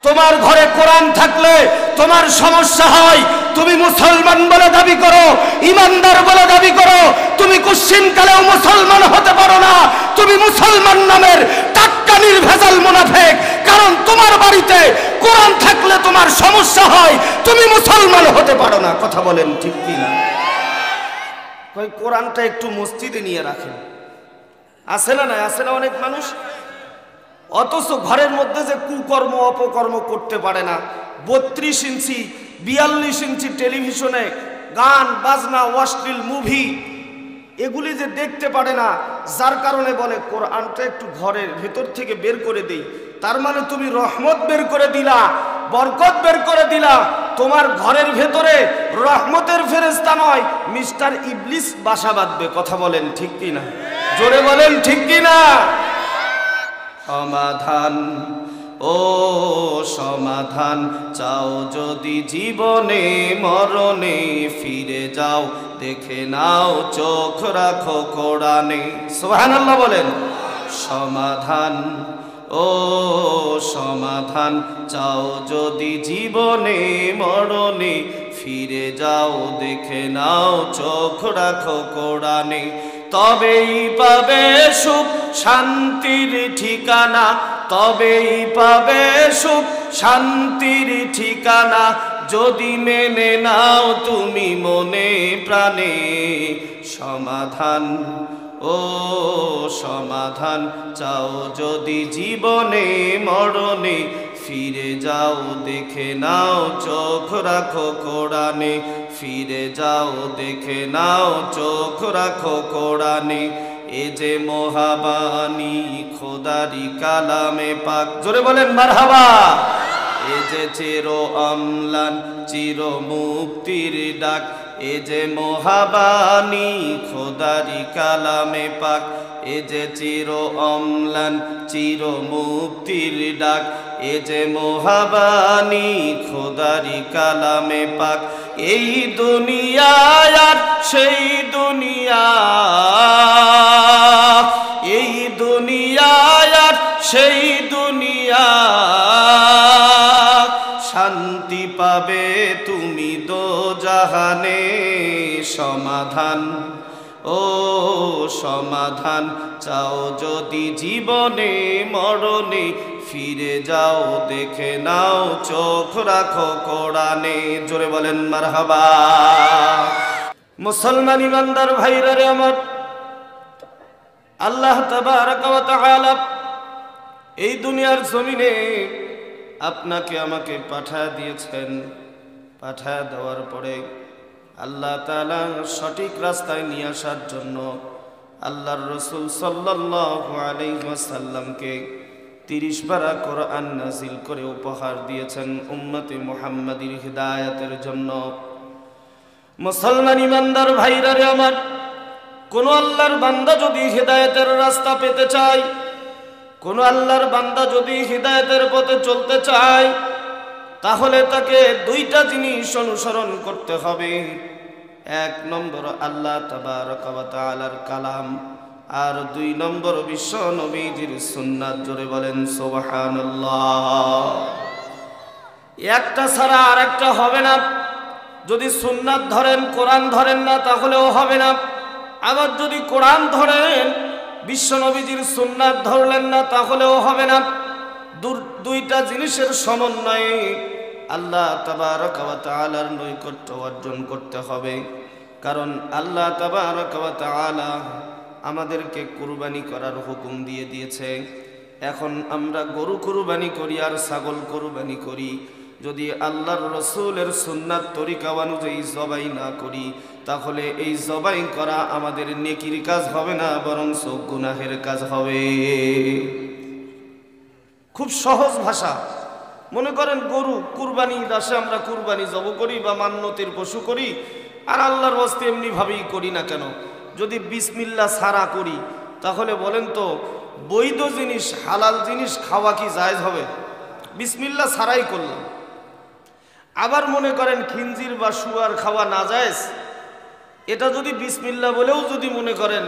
তোমার ঘরে কোরআন থাকলে তোমার সমস্যা হয়, তুমি মুসলমান বলে দাবি করো, ইমানদার বলে দাবি করো, তুমি কুশ্চিনকালেও মুসলমান হতে পারো না। তুমি মুসলমান নামের টাটকা নির্ভেজাল মুনাফিক, কারণ তোমার বাড়িতে কোরআন থাকলে তোমার সমস্যা হয়, তুমি মুসলমান হতে পারো না। কথা বলেন ঠিক কি না? কই কোরআনটা একটু মসজিদে নিয়ে রাখেন। আছে না? না আছে না অনেক মানুষ, অথচ ঘরের মধ্যে যে কুকর্ম অপকর্ম করতে পারে না। 32 ইঞ্চি 42 ইঞ্চি টেলিভিশনে গান বাজনা অশ্লীল মুভি এগুলি যে দেখতে পারে না, যার কারণে বলে কোরআনটা একটু ঘরের ভেতর থেকে বের করে দেই। তার মানে তুমি রহমত বের করে দিলা, বরকত বের করে দিলা। তোমার ঘরের ভেতরে রহমতের ফেরেশতা নয়, মিস্টার ইবলিস বাসা বাঁধবে। কথা বলেন ঠিক কি না? জোরে বলেন ঠিক কি না? সমাধান, ও সমাধান চাও যদি জীবনে মরণে, ফিরে যাও দেখে নাও চোখ রাখো কোরআনে। সুবহানাল্লাহ বলেন। সমাধান, ও সমাধান চাও যদি জীবনে মরণে, ফিরে যাও দেখে নাও চোখ রাখো কোরআনে। তবেই পাবে সুখ শান্তির ঠিকানা, তবেই পাবে সুখ শান্তির ঠিকানা, যদি মেনে নাও তুমি মনে প্রাণে। সমাধান, ও সমাধান চাও যদি জীবনে মরণে, ফিরে যাও দেখে নাও চোখ রাখো কোরআনে, ফিরে যাও দেখে নাও চোখ রাখো কোরআনে। এ যে মহাবানী খোদারি কালামে পাক, জোরে বলেন মারহাবা। এ যে চির অম্লান চির মুক্তির ডাক, এ যে মহাবানী খোদারি কালামে পাক, এ যে চির অম্লান চির মুক্তির ডাক, এ যে মহাবানী খোদারি কালামে পাক। এই দুনিয়ায় আর সেই দুনিয়া, এই দুনিয়ায় আর সেই দুনিয়া, শান্তি পাবে তুমি দোজাহানে। সমাধান, ও সমাধান চাও যদি জীবনে মরণে, ফিরে যাও দেখে নাও চোখ রাখো কোরআনে। জোরে বলেন মারহাবা। মুসলমান ইমানদার ভাইরা রে আমার, আল্লাহ তাবারাকা ওয়া তাআলা এই দুনিয়ার জমিনে আপনাকে আমাকে পাঠায় দিয়েছেন। পাঠায় দেওয়ার পরে আল্লাহ তাআলা সঠিক রাস্তায় নিয়ে আসার জন্য আল্লাহর রাসূল সাল্লাল্লাহু আলাইহি ওয়াসাল্লামকে 30 পারা কোরআন নাযিল করে উপহার দিয়েছেন উম্মতে মুহাম্মাদীর হিদায়াতের জন্য। মুসলমান ইমানদার ভাইরা রে আমার, কোন আল্লাহর বান্দা যদি হিদায়াতের রাস্তা পেতে চায়, কোন আল্লাহর বান্দা যদি হিদায়াতের পথে চলতে চায়, তাহলে তাকে দুইটা জিনিস অনুসরণ করতে হবে। 1 নম্বর আল্লাহ তাবারাকা ওয়া তাআলার কালাম, আর 2 নম্বর বিশ্ব নবীজির সুন্নাত। জোরে বলেন সুবহানাল্লাহ। একটা ছাড়া আর একটা হবে না। যদি সুন্নাত ধরেন কোরআন ধরেন না তাহলেও হবে না। আবার যদি কোরআন ধরেন বিশ্ব নবীজির সুন্নাত ধরলেন না তাহলেও হবে না। দুইটা জিনিসের সমন্বয়ে আল্লাহ তাবারাকা ওয়া তাআলার নৈকট্য অর্জন করতে হবে। কারণ আল্লাহ তাবারাকা ওয়া তাআলা আমাদেরকে কুরবানি করার হুকুম দিয়ে দিয়েছে। এখন আমরা গরু কুরবানি করি আর ছাগল কুরবানি করি, যদি আল্লাহর রাসূলের সুন্নাত তরিকা অনুযায়ী জবাই না করি, তাহলে এই জবাই করা আমাদের নেকির কাজ হবে না, বরং গুনাহের কাজ হবে। খুব সহজ ভাষা। মনে করেন গরু কুরবানি দাসে আমরা কুরবানি জব করি বা মান্যতের পশু করি, আর আল্লাহর ওয়াস্তে এমনি ভাবেই করি না কেন? যদি বিসমিল্লাহ ছাড়া করি, তাহলে বলেন তো বৈধ জিনিস হালাল জিনিস খাওয়া কি জায়েজ হবে? বিসমিল্লাহ ছাড়াই করলাম। আবার মনে করেন খিনজির বা শুয়ার খাওয়া নাজায়েজ, এটা যদি বিসমিল্লাহ বলেও যদি মনে করেন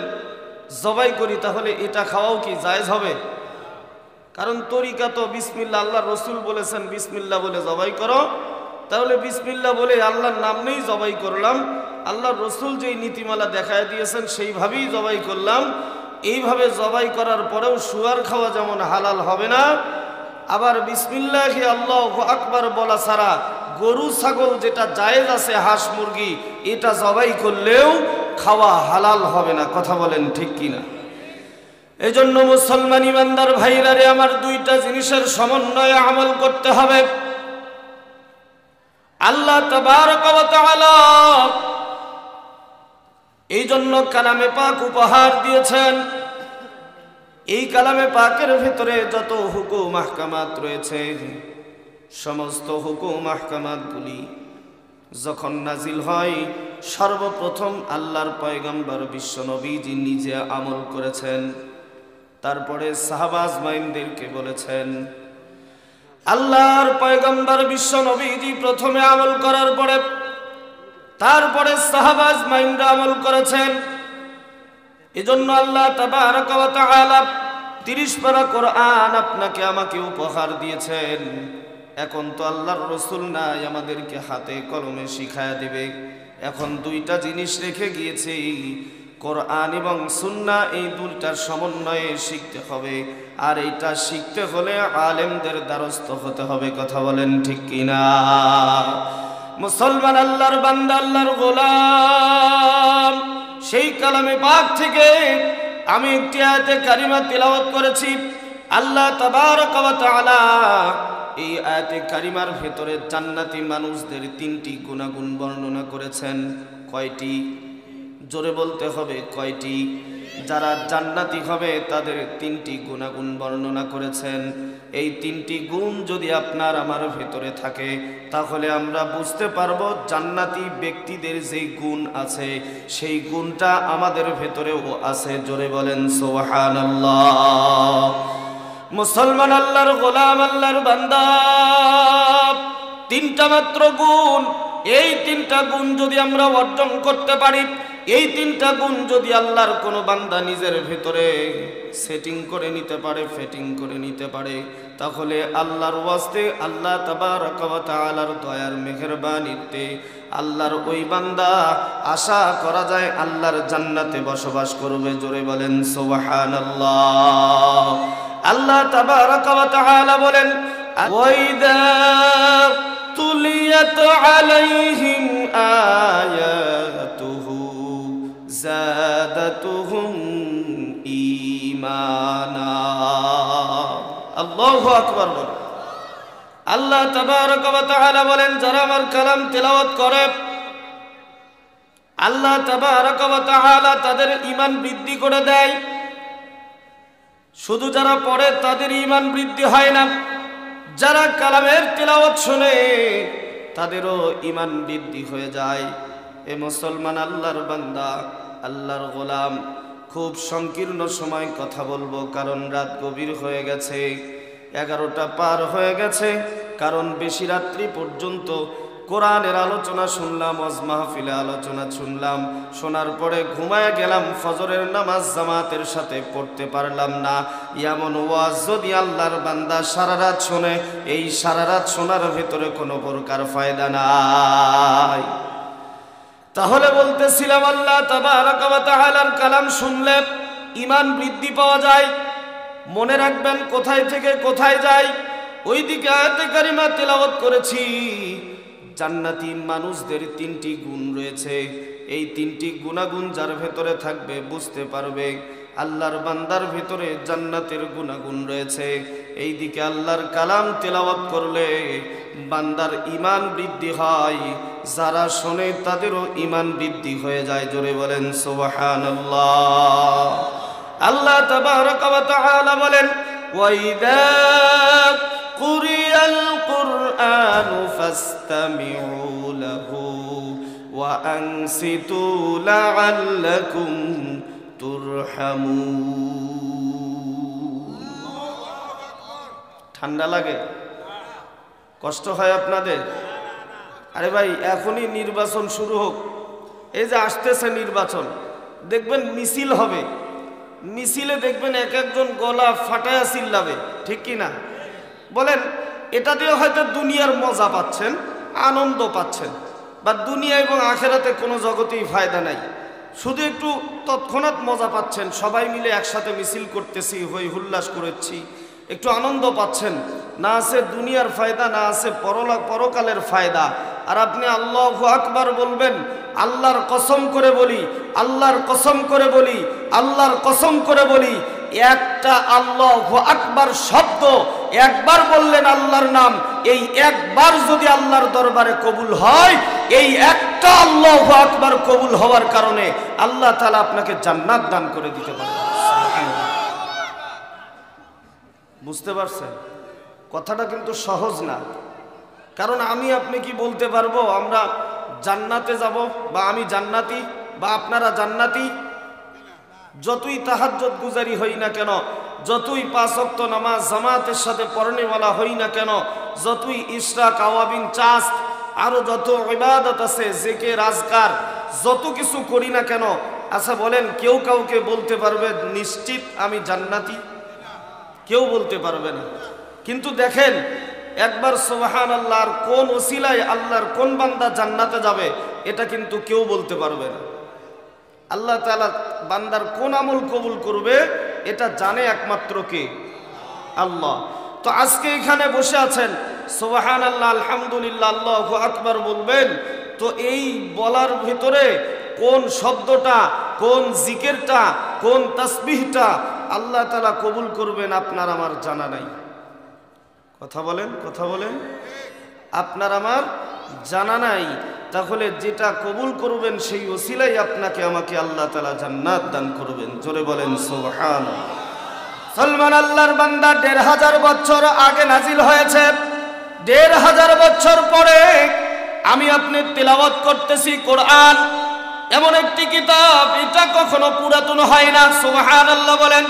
জবাই করি, তাহলে এটা খাওয়াও কি জায়েজ হবে? কারণ তরিকা তো বিসমিল্লাহ, আল্লাহ রসুল বলেছেন বিসমিল্লাহ বলে জবাই করো, তাহলে বিসমিল্লাহ বলে আল্লাহর নাম নেই জবাই করলাম, আল্লাহর রসুল যেই নীতিমালা দেখায় দিয়েছেন সেইভাবেই জবাই করলাম। এইভাবে জবাই করার পরেও শুয়ার খাওয়া যেমন হালাল হবে না, আবার বিসমিল্লাহি আল্লাহু আকবার বলা ছাড়া গরু ছাগল যেটা জায়েজ আছে, হাঁস মুরগি, এটা জবাই করলেও খাওয়া হালাল হবে না। কথা বলেন ঠিক কিনা? এই জন্য মুসলমান ইমানদার ভাইরা রে আমার, দুইটা জিনিসের সমন্বয়ে আমল করতে হবে। আল্লাহ তাবারক ওয়া তাআলা এই জন্য কালামে পাক উপহার দিয়েছেন। এই কালামে পাকের ভিতরে যত হুকুম আহকামাত রয়েছে, সমস্ত হুকুম আহকামাতগুলি যখন নাজিল হয়, সর্বপ্রথম আল্লাহর পয়গম্বর বিশ্ব নবীজি নিজে আমল করেছেন, তারপরে সাহাবা আজমাইনদেরকে বলেছেন। আল্লাহর পয়গম্বর বিশ্ব নবীজি প্রথমে আমল করার পরে তারপরে সাহাবা আজমাইনরা আমল করেছেন। এজন্য আল্লাহ তাবারক ওয়া তাআলা 30 পারা কোরআন আপনাকে আমাকে উপহার দিয়েছেন। এখন তো আল্লাহর রসুল নাই আমাদেরকে হাতে কলমে শিখায়া দিবে, এখন দুইটা জিনিস রেখে গিয়েছে, কোরআন এবং সুন্নাহ, এই দুইটার সমন্বয়ে শিখতে হবে। আর এইটা শিখতে হলে আলেমদের দ্বারস্থ হতে হবে। কথা বলেন ঠিক কিনা? মুসলমান আল্লাহর বান্দা, আল্লাহর গোলাম, সেই কালামে পাক থেকে আমি একটি আয়াতে কারিমা তিলাওয়াত করেছি। আল্লাহ তাবারক ওয়া তাআলা এই আয়াতে কারিমার ভেতরে জান্নাতি মানুষদের 3টি গুণাগুণ বর্ণনা করেছেন। কয়টি? জোরে বলতে হবে, কয়টি? যারা জান্নাতি হবে তাদের 3টি গুণাগুণ বর্ণনা করেছেন। এই 3টি গুণ যদি আপনার আমার ভেতরে থাকে, তাহলে আমরা বুঝতে পারবো জান্নাতি ব্যক্তিদের যে গুণ আছে সেই গুণটা আমাদের ভেতরেও আছে। জোরে বলেন সুবহানাল্লাহ। মুসলমান আল্লাহর গোলাম, আল্লাহর বান্দা, 3টা মাত্র গুণ, এই 3টা গুণ যদি আমরা অর্জন করতে পারি, এই 3টা গুণ যদি আল্লাহর কোনো বান্দা নিজের ভেতরে সেটিং করে নিতে পারে, ফিটিং করে নিতে পারে, তাহলে আল্লাহর ওয়াস্তে, আল্লাহ তাবারক ওয়া তাআলার দয়ার মেহেরবানিতে আল্লাহর ওই বান্দা আশা করা যায় আল্লাহর জান্নাতে বসবাস করবে। জোরে বলেন সুবহানাল্লাহ। আল্লাহ তাবারক ওয়া তাআলা বলেন, ওয়াইদা তুলিয়াত আলাইহিম আয়াতুহু যাদাতুহুম ঈমানা। আল্লাহু আকবার বলেন। আল্লাহ তাবারক ওয়া তাআলা বলেন, যারা আমার কালাম তেলাওয়াত করে আল্লাহ তাবারক ওয়া তাআলা তাদের ঈমান বৃদ্ধি করে দেয়। শুধু যারা পড়ে তাদের ঈমান বৃদ্ধি হয় না, যারা কালামের তেলাওয়াত শুনে তাদেরও ঈমান বৃদ্ধি হয়ে যায়। এ মুসলমান আল্লাহর বান্দা, আল্লাহর গোলাম, খুব সংকীর্ণ সময় কথা বলবো, কারণ রাত গভীর হয়ে গেছে, 11টা পার হয়ে গেছে। কারণ বেশি রাত্রি পর্যন্ত কোরআনের আলোচনা শুনলাম, ওয়াজ মাহফিলে আলোচনা শুনলাম, শোনার পরে ঘুমায় গেলাম, ফজরের নামাজ জামাতের সাথে পড়তে পারলাম না। এমন ওয়াজ যদি আল্লাহর বান্দা সারা রাত শোনে, এই সারা রাত শোনার ভেতরে কোনো প্রকার ফায়দা নাই। তাহলে বলতেছিলাম আল্লাহ তাবারক ওয়া তাআলার কালাম শুনলে ঈমান বৃদ্ধি পাওয়া যায়। মনে রাখবেন কোথায় থেকে কোথায় যায়। ওইদিকে আয়াতে কারিমা তেলাওয়াত করেছি, জান্নাতি মানুষদের 3টি গুণ রয়েছে। এই 3টি গুণাগুণ যার ভেতরে থাকবে বুঝতে পারবে আল্লাহর বান্দার ভেতরে জান্নাতের গুণাগুণ রয়েছে। এই দিকে আল্লাহর কালাম তেলাওয়াত করলে বান্দার ঈমান বৃদ্ধি হয়, যারা শোনে তাদেরও ঈমান বৃদ্ধি হয়ে যায়। জোরে বলেন সুবহানাল্লাহ। আল্লাহ তাবারক ওয়া তাআলা বলেন, ওয়াইদা কুরিয়াল কুরআনু ফাসতামিউ লাহু ওয়া আনসিতু লাআল্লাকুম তুরহামুন। ঠান্ডা লাগে? কষ্ট হয় আপনাদের? আরে ভাই, এখনই নির্বাচন শুরু হোক। এই যে আসতেছে নির্বাচন, দেখবেন মিছিল হবে, মিছিলে দেখবেন এক একজন গলা ফাটায়া চিল্লাবে, ঠিক কি না বলেন? এটা দিয়ে হয়তো দুনিয়ার মজা পাচ্ছেন, আনন্দ পাচ্ছেন, বা দুনিয়া এবং আখেরাতে কোনো জগতেই ফায়দা নাই, শুধু একটু তৎক্ষণাৎ মজা পাচ্ছেন। সবাই মিলে একসাথে মিছিল করতেছি, হই হুল্লাস করেছি, একটু আনন্দ পাচ্ছেন। না আছে দুনিয়ার ফায়দা, না আছে পরকালের ফায়দা। আর আপনি আল্লাহু আকবার বলবেন, আল্লাহর কসম করে বলি, আল্লাহর কসম করে বলি, আল্লাহর কসম করে বলি, একটা আল্লাহু আকবার শব্দ একবার বললেন আল্লাহর নাম, এই একবার যদি আল্লাহর দরবারে কবুল হয়, এই একটা আল্লাহু আকবার কবুল হওয়ার কারণে আল্লাহ তাআলা আপনাকে জান্নাত দান করে দিতে পারেন। বুঝতে পারছেন? কথাটা কিন্তু সহজ না। কারণ আমি আপনি কি বলতে পারবো আমরা জান্নাতে যাব, বা আমি জান্নাতি, বা আপনারা জান্নাতি? যতই তাহাজ্জুদ গুজারি হই না কেন, যতই 5 ওয়াক্ত নামাজ জামাতের সাথে পড়নেওয়ালা হই না কেন, যতই ইশরাক, আওয়াবিন, চাস্ত, আরো যত ইবাদত আছে, জিকির, আজকার, যত কিছু করি না কেন, আচ্ছা বলেন কেউ কাউকে বলতে পারবে নিশ্চিত আমি জান্নাতি? কেউ বলতে পারবে না। কিন্তু দেখেন একবার সুবহানাল্লাহ, আর কোন ওসিলায় আল্লাহর কোন বান্দা জান্নাতে যাবে এটা কিন্তু কেউ বলতে পারবে না। আল্লাহ তাআলা বান্দার কোন আমল কবুল করবে এটা জানে একমাত্র কে? আল্লাহ। তো আজকে এখানে বসে আছেন, সুবহানাল্লাহ, আলহামদুলিল্লাহ, আল্লাহু আকবার বলবেন, তো এই বলার ভিতরে কোন শব্দটা, কোন জিকিরটা, কোন তাসবিহটা আল্লাহ তাআলা কবুল করবেন আপনার আমার জানা নাই। কথা বলেন, কথা বলেন, আপনার আমার জানা নাই। তাহলে যেটা কবুল করবেন সেই ওসিলাই আপনাকে আমাকে আল্লাহ তাআলা জান্নাত দান করবেন। জোরে বলেন সুবহানাল্লাহ। সলমান আল্লাহর বান্দা ১৫০০ বছর আগে নাজিল হয়েছে, ১৫০০ বছর পরে আমি আপনি তিলাওয়াত করতেছি কোরআন। এমন একটি কিতাব, এটা কখনো পুরাতন হয় না। সুবহানাল্লাহ বলেন।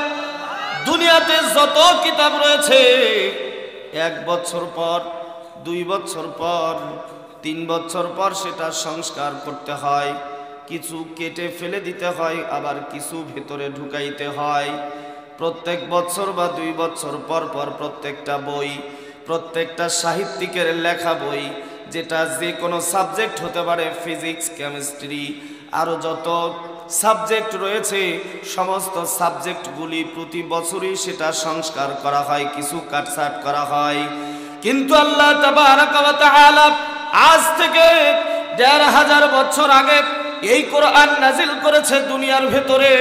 দুনিয়াতে যত কিতাব রয়েছে 1 বছর পর, 2 বছর পর, 3 বছর পর সেটা সংস্কার করতে হয়, কিছু কেটে ফেলে দিতে হয়, আবার কিছু ভেতরে ঢুকাইতে হয়। প্রত্যেক বছর বা 2 বছর পর পর প্রত্যেকটা বই, প্রত্যেকটা সাহিত্যিকের লেখা বই, যেটা যে কোনো সাবজেক্ট হতে পারে, ফিজিক্স, কেমিস্ট্রি, আরও যত সাবজেক্ট রয়েছে সমস্ত সাবজেক্টগুলি প্রতি বছরই সেটা সংস্কার করা হয়, কিছু কাটছাট করা হয়। কিন্তু আল্লাহ তাবারাকা ওয়া তাআলা আজ থেকে ১৫০০ বছর আগে এই কোরআন নাজিল করেছে দুনিয়ার ভেতরে।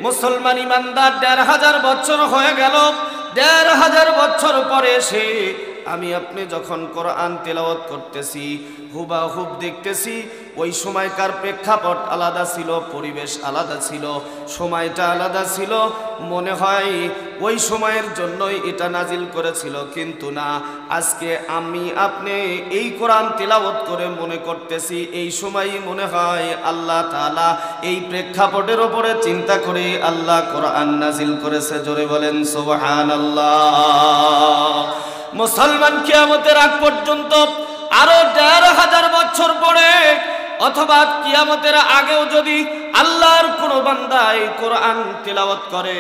মুসলমান ইমানদার ১৫০০ বছর হয়ে গেল, ১৫০০ বছর পরে এসে আমি আপনি যখন কোরআন তেলাওয়াত করতেছি, হুবাহুব দেখতেছি, ওই সময়কার প্রেক্ষাপট আলাদা ছিল, পরিবেশ আলাদা ছিল, সময়টা আলাদা ছিল। মনে হয় ওই সময়ের জন্যই এটা নাজিল করেছিল, কিন্তু না, আজকে আমি আপনি এই কোরআন তেলাওয়াত করে মনে করতেছি এই সময়ই মনে হয় আল্লাহ তাআলা এই প্রেক্ষাপটের ওপরে চিন্তা করে আল্লাহ কোরআন নাজিল করেছে। জোরে বলেন সুবহানাল্লাহ। মুসলমান কিয়ামতের আগ পর্যন্ত আরো ১৫০০ বছর পরে, অথবা কিয়ামতের আগেও যদি আল্লাহর কোন বান্দা এই কোরআন তেলাওয়াত করে,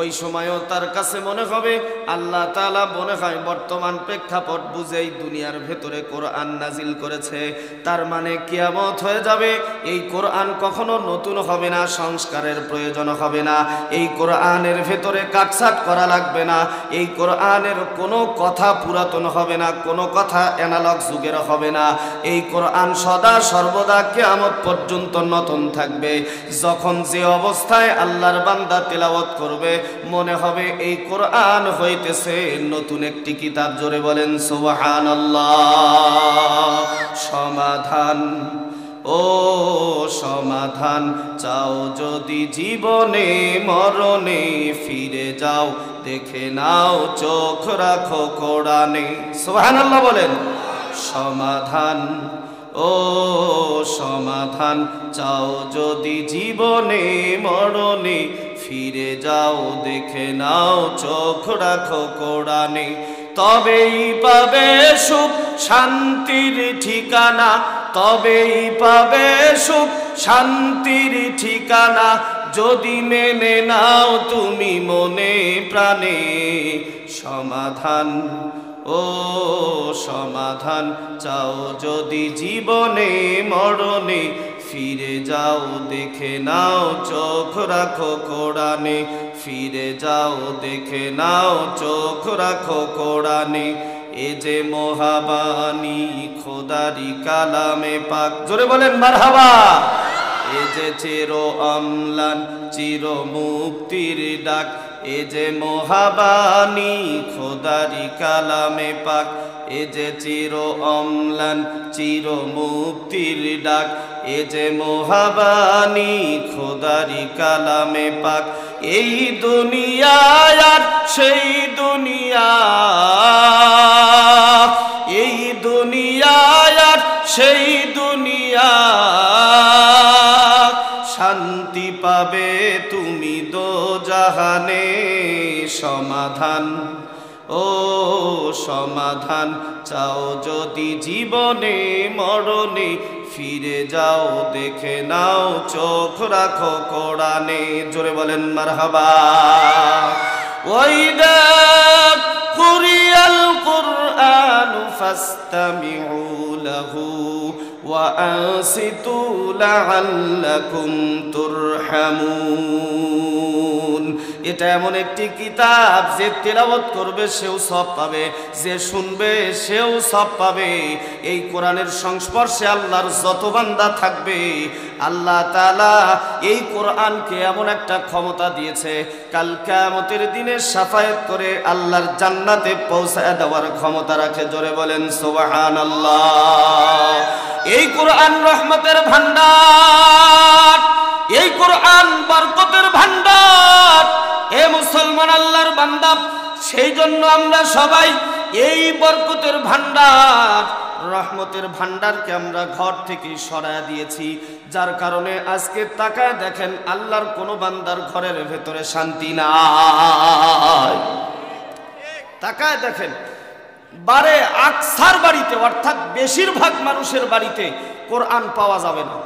ওই সময়ও তার কাছে মনে হবে আল্লাহ তাআলা মনে হয় বর্তমান প্রেক্ষাপট বুঝেই দুনিয়ার ভেতরে কোরআন নাজিল করেছে। তার মানে কিয়ামত হয়ে যাবে, এই কোরআন কখনো নতুন হবে না, সংস্কারের প্রয়োজন হবে না, এই কোরআনের ভেতরে কাটছাট করা লাগবে না, এই কোরআনের কোনো কথা পুরাতন হবে না, কোনো কথা অ্যানালগ যুগের হবে না। এই কোরআন সদা সর্বদা কিয়ামত পর্যন্ত নতুন থাকবে। যখন যে অবস্থায় আল্লাহর বান্দা তেলাওয়াত করবে মনে হবে এই কোরআন হইতেছে নতুন একটি কিতাব। জোরে বলেন সুবহানাল্লাহ। সমাধান, ও সমাধান চাও যদি জীবনে মরণে, ফিরে যাও দেখে নাও চোখ রাখো কোরআনে। সুবহানাল্লাহ বলেন। সমাধান, ও সমাধান চাও যদি জীবনে মরণে, ফিরে যাও দেখে নাও চোখ রাখো কোরআনে। তবেই পাবে সুখ শান্তির ঠিকানা, তবেই পাবে সুখ শান্তির ঠিকানা, যদি মেনে নাও তুমি মনে প্রাণে, সমাধান ও সমাধান চাও যদি জীবনে মরণে, ফিরে যাও দেখে নাও চোখ রাখো কোরআনে, ফিরে যাও দেখে নাও চোখ রাখো কোরআনে। এ যে মহাবাণী খোদারি কালামে পাক, জোরে বলেন মারহাবা। এ যে চির অম্লান চির মুক্তির ডাক, এ যে মহাবাণী খোদারি কালামে পাক, এ যে চির অম্লান চির মুক্তির ডাক, এ যে মহাবাণী খোদারি কালামে পাক। এই দুনিয়ায় আর সেই দুনিয়া, এই দুনিয়ায় আর সেই দুনিয়া, শান্তি পাবে তুমি দোজাহানে। সমাধান ও সমাধান চাও যদি জীবনে মরণে, ফিরে যাও দেখে নাও চোখ রাখো কোরআনে। জোরে বলেন মারহাবা। ওয়াইদা কুরিয়াল কুরআনু ফাসতামিউ লাহু ওয়া আনসিতু লাআল্লাকুম তুরহামুন। এটা এমন একটি কিতাব যে তেলাওয়াত করবে সেও সওয়াব পাবে, যে শুনবে সেও সওয়াব পাবে। এই কোরআনের সংস্পর্শে আল্লাহর যত বান্দা থাকবে, আল্লাহ তাআলা এই কোরআনকে এমন একটা ক্ষমতা দিয়েছে, কাল কিয়ামতের দিনে শাফায়াত করে আল্লাহর জান্নাতে পৌঁছায় দেওয়ার ক্ষমতা রাখে। জোরে বলেন সুবহানাল্লাহ। এই কোরআন রহমতের ভান্ডার, এই কোরআন বরকতের ভান্ডার। এ মুসলমান আল্লাহর বান্দা, সেই জন্য আমরা সবাই এই বরকতের ভান্ডার রহমতের ভান্ডারকে আমরা ঘর থেকে সরায় দিয়েছি, যার কারণে আজকে তাকায় দেখেন আল্লাহর কোন বান্দার ঘরের ভেতরে শান্তি নাই। তাকায় দেখেন বারে আকসার বাড়িতে, অর্থাৎ বেশিরভাগ মানুষের বাড়িতে কোরআন পাওয়া যাবে না।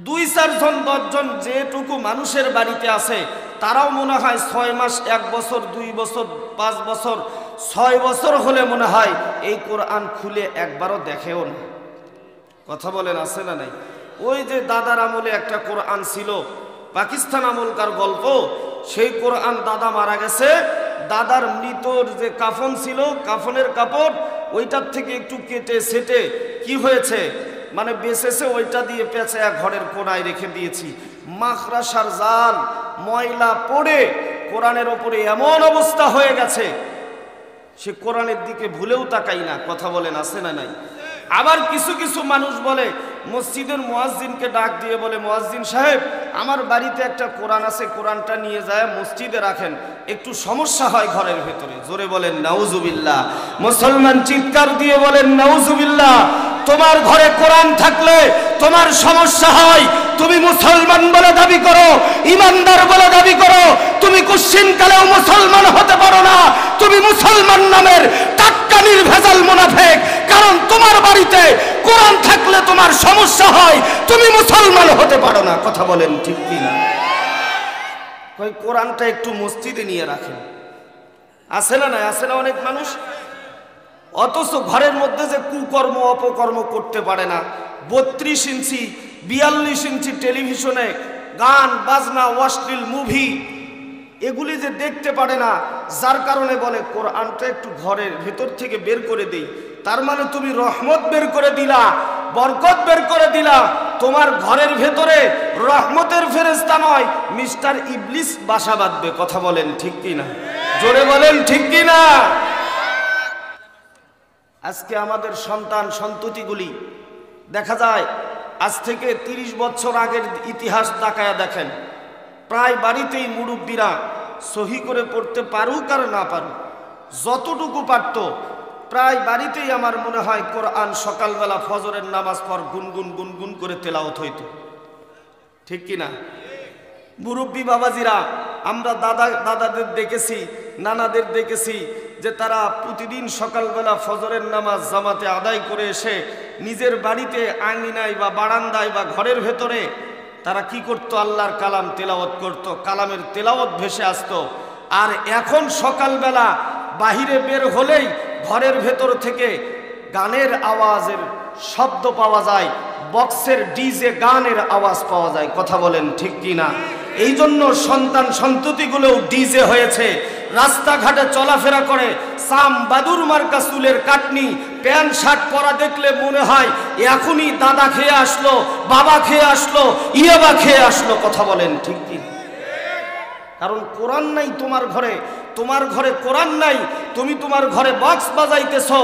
2-4 জন 10 জন যেটুকু মানুষের বাড়িতে আছে, তারাও মনে হয় 6 মাস 1 বছর 2 বছর 5 বছর 6 বছর হলে মনে হয় এই কোরআন খুলে একবারও দেখেও না। কথা বলেন আছে না নাই? ওই যে দাদার আমলে একটা কোরআন ছিল, পাকিস্তান আমলকার গল্প। সেই কোরআন দাদা মারা গেছে, দাদার মৃতর যে কাফন ছিল, কাফনের কাপড় ওইটার থেকে একটু কেটে সেটে কি হয়েছে মানে বেঁচেছে, ওইটা দিয়ে পেঁচে ঘরের কোনায় রেখে দিয়েছি। মাখরাসার জাল ময়লা পড়ে কোরআনের ওপরে এমন অবস্থা হয়ে গেছে, সে কোরআনের দিকে ভুলেও তাকাই না। কথা বলেন আছে না নাই? আবার কিছু কিছু মানুষ বলে, মসজিদের মুয়াজ্জিনকে ডাক দিয়ে বলে, মুয়াজ্জিন সাহেব আমার বাড়িতে একটা কোরআন আছে, কোরআনটা নিয়ে যায় মসজিদে রাখেন, একটু সমস্যা হয় ঘরের ভেতরে। জোরে বলেন নাউজুবিল্লাহ। মুসলমান চিৎকার দিয়ে বলেন নাউজুবিল্লাহ। তোমার ঘরে কোরআন থাকলে তোমার সমস্যা হয়, তুমি মুসলমান বলে দাবি করো, ইমানদার বলে দাবি করো, তুমি কুশ্চিন কালেও মুসলমান হতে পারো না। তুমি মুসলমান নামের টাটকা নির্ভেজাল মুনাফিক, কারণ তোমার বাড়িতে কোরআন থাকলে তোমার সমস্যা হয়, তুমি মুসলমান হতে পারো না। কথা বলেন ঠিক কি না? ওই কোরআনটা একটু মসজিদে নিয়ে রাখেন। আছে না নাই? আছে না অনেক মানুষ? অথচ ঘরের মধ্যে যে কুকর্ম অপকর্ম করতে পারে না। 32 ইঞ্চি 42 ইঞ্চি টেলিভিশনে গান বাজনা অশ্লীল মুভি এগুলি যে দেখতে পারে না, যার কারণে বলে কোরআনটা একটু ঘরের ভেতর থেকে বের করে দেই। তার মানে তুমি রহমত বের করে দিলা, বরকত বের করে দিলা। তোমার ঘরের ভেতরে রহমতের ফেরেশতা নয়, মিস্টার ইবলিস বাসা বাঁধবে। কথা বলেন ঠিক কি না? জোরে বলেন ঠিক কি না? আজকে আমাদের সন্তান সন্ততিগুলি দেখা যায়, আজ থেকে 30 বছর আগের ইতিহাস তাকায়া দেখেন, প্রায় বাড়িতেই মুরব্বীরা সহি করে পড়তে পারুক আর না পারুক, যতটুকু পারত প্রায় বাড়িতেই আমার মনে হয় কোরআন সকালবেলা ফজরের নামাজ পর গুনগুন গুনগুন করে তেলাওয়াত হইতো। ঠিক কি না? মুরব্বী বাবাজিরা, আমরা দাদাদের দেখেছি, নানাদের দেখেছি যে তারা প্রতিদিন সকালবেলা ফজরের নামাজ জামাতে আদায় করে এসে নিজের বাড়িতে আঙ্গিনায় বা বারান্দায় বা ঘরের ভেতরে তারা কি করতো? আল্লাহর কালাম তেলাওয়াত করত, কালামের তেলাওয়াত ভেসে আসতো। আর এখন সকালবেলা বাহিরে বের হলেই ঘরের ভেতর থেকে গানের আওয়াজের শব্দ পাওয়া যায়, বক্সের ডিজে গানের আওয়াজ পাওয়া যায়। কথা বলেন ঠিক কি না? এই জন্য সন্তান সন্ততিগুলোও ডিজে হয়েছে, রাস্তাঘাটে চলাফেরা করে সাম বাদুর মার্কা চুলের কাটনি, প্যান্ট শার্ট পরা দেখলে মনে হয় এখনই দাদা খেয়ে আসলো, বাবা খেয়ে আসলো, ইয়াবা খেয়ে আসলো। কথা বলেন ঠিক কি? কারণ কোরআন নাই তোমার ঘরে, তোমার ঘরে কোরআন নাই, তুমি তোমার ঘরে বক্স বাজাইতেছো,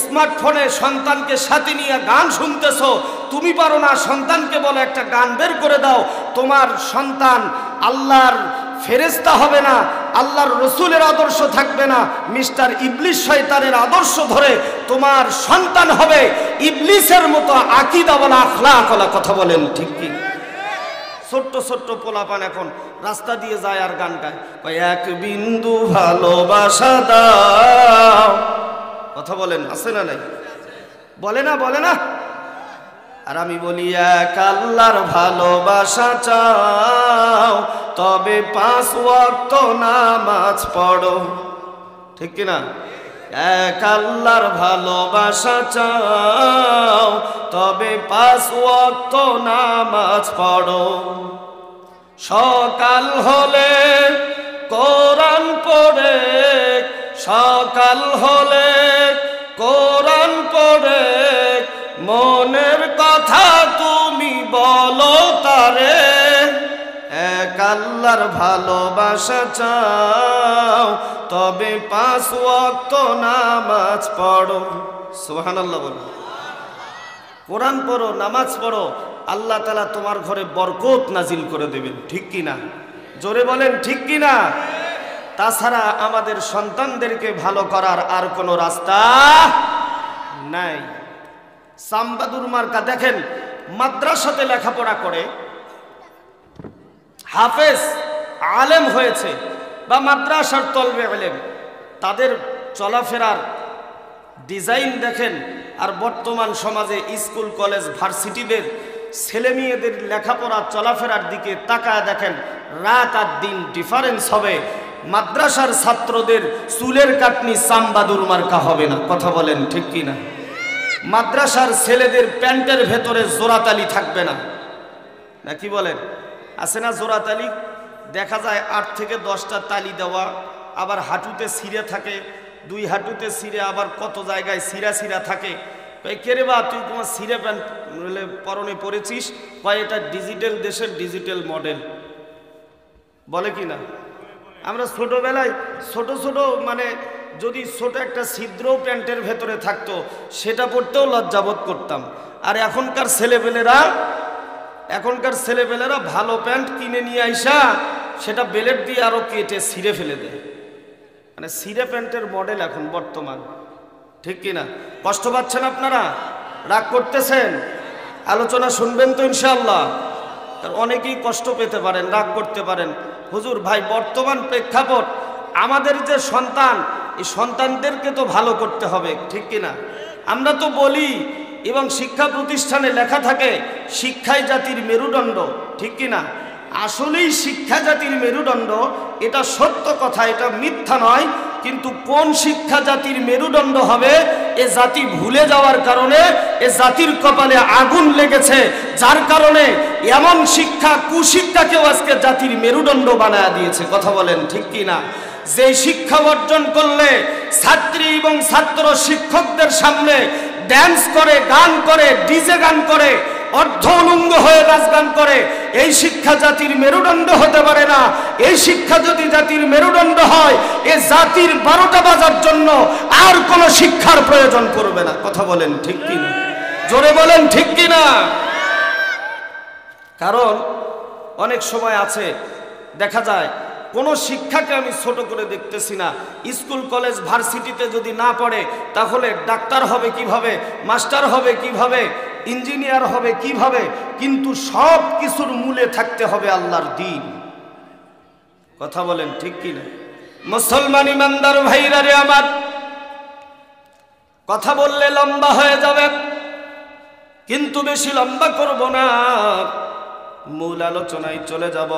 স্মার্টফোনে সন্তানকে সাথে নিয়ে গান শুনতেছো। তুমি পারো না, সন্তানকে বলে একটা গান বের করে দাও। তোমার সন্তান আল্লাহর ফেরেশতা হবে না, আল্লাহর রসুলের আদর্শ থাকবে না, মিস্টার ইবলিস শয়তানের আদর্শ ধরে তোমার সন্তান হবে ইবলিসের মতো আকীদাওয়ালা, আখলাকওয়ালা। কথা বলেন ঠিক কি? ছোট্ট ছোট্ট পোলাপান এখন রাস্তা দিয়ে যায় আর গান গায়, এক বিন্দু ভালোবাসা দাও। কথা বলেন আছে না নাই? বলে না, বলে না? আর আমি বলি এক আল্লাহর ভালোবাসা চাও, তবে 5 ওয়াক্ত নামাজ পড়ো। ঠিক কিনা? এক আল্লাহর ভালোবাসা চাও, তবে 5 ওয়াক্ত নামাজ পড়ো। সকাল হলে কোরআন পড়ে, সকাল হলে কোরআন পড়ে, মনের কথা তুমি বলো তারে। এক আল্লাহর ভালোবাসা চাও, তবে 5 ওয়াক্ত নামাজ পড়ো। সুবহানাল্লাহ বলো। কোরআন পড়ো, নামাজ পড়ো, আল্লাহ তাআলা তোমার ঘরে বরকত নাজিল করে দেবেন। ঠিক কি না? জোরে বলেন ঠিক কি না? তাছাড়া আমাদের সন্তানদেরকে ভালো করার আর কোনো রাস্তা নাই। সামবাদুর মার্কা দেখেন, মাদ্রাসাতে লেখাপড়া করে হাফেজ আলেম হয়েছে বা মাদ্রাসার তলবে আলেম, তাদের চলাফেরার ডিজাইন দেখেন। আর বর্তমান সমাজে স্কুল কলেজ ভার্সিটিদের ছেলে মেয়েদের লেখাপড়া চলাফেরার দিকে তাকায় দেখেন, রাত আর দিন ডিফারেন্স হবে। মাদ্রাসার ছাত্রদের চুলের কাটনি সামবাদুর মার্কা হবে না। কথা বলেন ঠিক কি না? মাদ্রাসার ছেলেদের প্যান্টের ভেতরে জোড়াতালি থাকবে না, না কি বলেন? আছে না জোড়াতালি? দেখা যায় 8 থেকে 10টা তালি দেওয়া, আবার হাঁটুতে ছিঁড়ে থাকে, 2 হাঁটুতে ছিঁড়ে, আবার কত জায়গায় ছিঁড়া ছিঁড়া থাকে। কে রে বা, তুই তোমার ছিঁড়ে প্যান্ট পরনে পরেছিস? কয় এটা ডিজিটাল দেশের ডিজিটাল মডেল। বলে কি না? আমরা ছোটবেলায় ছোট ছোট মানে যদি ছোট একটা ছিদ্র প্যান্টের ভেতরে থাকতো সেটা পড়তেও লজ্জাবোধ করতাম। আর এখনকার ছেলেপেলেরা ভালো প্যান্ট কিনে নিয়ে আইসা সেটা বেলেট দিয়ে আরো কেটে ছিঁড়ে ফেলে দেয়। মানে ছিঁড়ে প্যান্টের মডেল এখন বর্তমান। ঠিক কিনা? কষ্ট পাচ্ছেন আপনারা? রাগ করতেছেন? আলোচনা শুনবেন তো ইনশাআল্লাহ? অনেকেই কষ্ট পেতে পারেন, রাগ করতে পারেন। হুজুর ভাই, বর্তমান প্রেক্ষাপট, আমাদের যে সন্তান, এই সন্তানদেরকে তো ভালো করতে হবে। ঠিক কিনা? আমরা তো বলি এবং শিক্ষা প্রতিষ্ঠানে লেখা থাকে শিক্ষাই জাতির মেরুদণ্ড। ঠিক কিনা? আসলেই শিক্ষা জাতির মেরুদণ্ড, এটা সত্য কথা, এটা মিথ্যা নয়। কিন্তু কোন শিক্ষা জাতির মেরুদণ্ড হবে এ জাতি ভুলে যাওয়ার কারণে এ জাতির কপালে আগুন লেগেছে, যার কারণে এমন শিক্ষা কুশিক্ষাকেও আজকে জাতির মেরুদণ্ড বানায় দিয়েছে। কথা বলেন ঠিক কি না? যে শিক্ষা অর্জন করলে ছাত্রী এবং ছাত্র শিক্ষকদের সামনে ড্যান্স করে, গান করে, ডিজে গান করে, অর্ধ উলঙ্গ হয়ে নাচ গান করে, এই শিক্ষা জাতির মেরুদণ্ড হতে পারে না। এই শিক্ষা যদি জাতির মেরুদণ্ড হয়, এ জাতির 12টা বাজার জন্য আর কোনো শিক্ষার প্রয়োজন পড়বে না। কথা বলেন ঠিক কি না? জোরে বলেন ঠিক কি না? কারণ অনেক সময় আছে দেখা যায় কোনো শিক্ষাকে আমি ছোট করে দেখতেছি না। স্কুল কলেজ ভার্সিটিতে যদি না পড়ে তাহলে ডাক্তার হবে কিভাবে, মাস্টার হবে কিভাবে, ইঞ্জিনিয়ার হবে কিভাবে? কিন্তু সব কিছুর মূলে থাকতে হবে আল্লাহর দ্বীন। কথা বলেন ঠিক কি না? মুসলমান ইমানদার ভাইরা রে আমার, কথা বললে লম্বা হয়ে যাবে, কিন্তু বেশি লম্বা করব না। মূল আলোচনায় চলে যাব।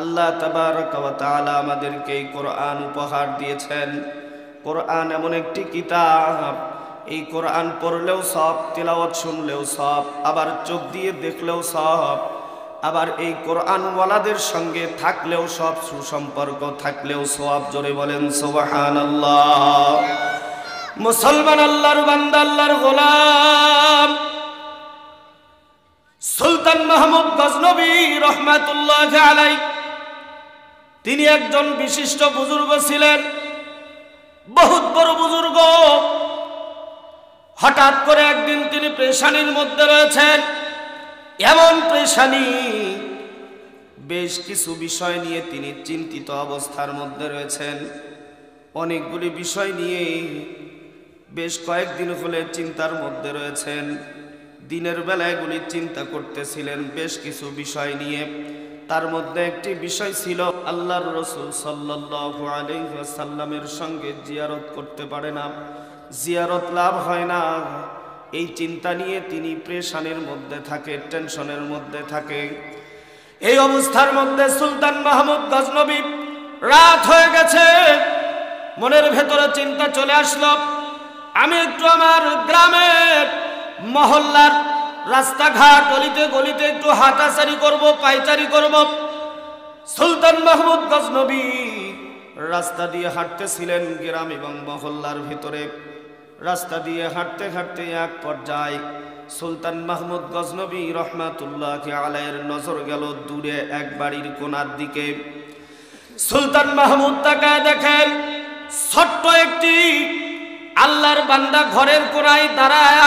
আল্লাহ তাবারক ওয়া তাআলা আমাদেরকে এই কোরআন উপহার দিয়েছেন। কোরআন এমন একটি কিতাব, এই কোরআন পড়লেও সব, তিলাওয়াত শুনলেও সব, আবার চোখ দিয়ে দেখলেও সব, আবার এই কোরআন ওয়ালাদের সঙ্গে থাকলেও সব, সুসম্পর্ক থাকলেও সওয়াব। জোরে বলেন সুবহানাল্লাহ। মুসলমান, আল্লাহর বান্দা, আল্লাহর গোলাম সুলতান মাহমুদ গজনবী রহমাতুল্লাহি আলাইহি, তিনি একজন বিশিষ্ট বুজুর্গ ছিলেন, বহুত বড় বুজুর্গ। হঠাৎ করে একদিন তিনি পেরেশানির মধ্যে রয়েছেন। এমন পেরেশানি, বেশ কিছু বিষয় নিয়ে তিনি চিন্তিত অবস্থার মধ্যে রয়েছেন। অনেকগুলি বিষয় নিয়ে বেশ কয়েকদিন হলে চিন্তার মধ্যে রয়েছেন। দিনের বেলা এগুলি চিন্তা করতেছিলেন বেশ কিছু বিষয় নিয়ে। তার মধ্যে একটি বিষয় ছিল আল্লাহর রাসূল সাল্লাল্লাহু আলাইহি ওয়াসাল্লামের সঙ্গে জিয়ারত করতে পারে না, জিয়ারত লাভ হয় না। এই চিন্তা নিয়ে তিনি পেরেশানির মধ্যে থাকে, টেনশনের মধ্যে থাকে। এই অবস্থার মধ্যে সুলতান মাহমুদ গজনবী, রাত হয়ে গেছে, মনের ভেতরে চিন্তা চলে আসলো, আমি একটু আমার গ্রামের মহল্লার রাস্তাঘাট অলিতে গলিতে একটু হাঁটাচারি করব, পায়চারি করব। সুলতান মাহমুদ গজনবী রাস্তা দিয়ে হাঁটতেছিলেন গ্রাম এবং মহল্লার ভিতরে। রাস্তা দিয়ে হাঁটতে হাঁটতে এক পর্যায়ে সুলতান মাহমুদ গজনবী রহমাতুল্লাহি আলাইহির নজর গেল দূরে এক বাড়ির কোণার দিকে। সুলতান মাহমুদ তাকায় দেখেন, ছোট্ট একটি আল্লাহর বান্দা ঘরের কোণায় দাঁড়ায়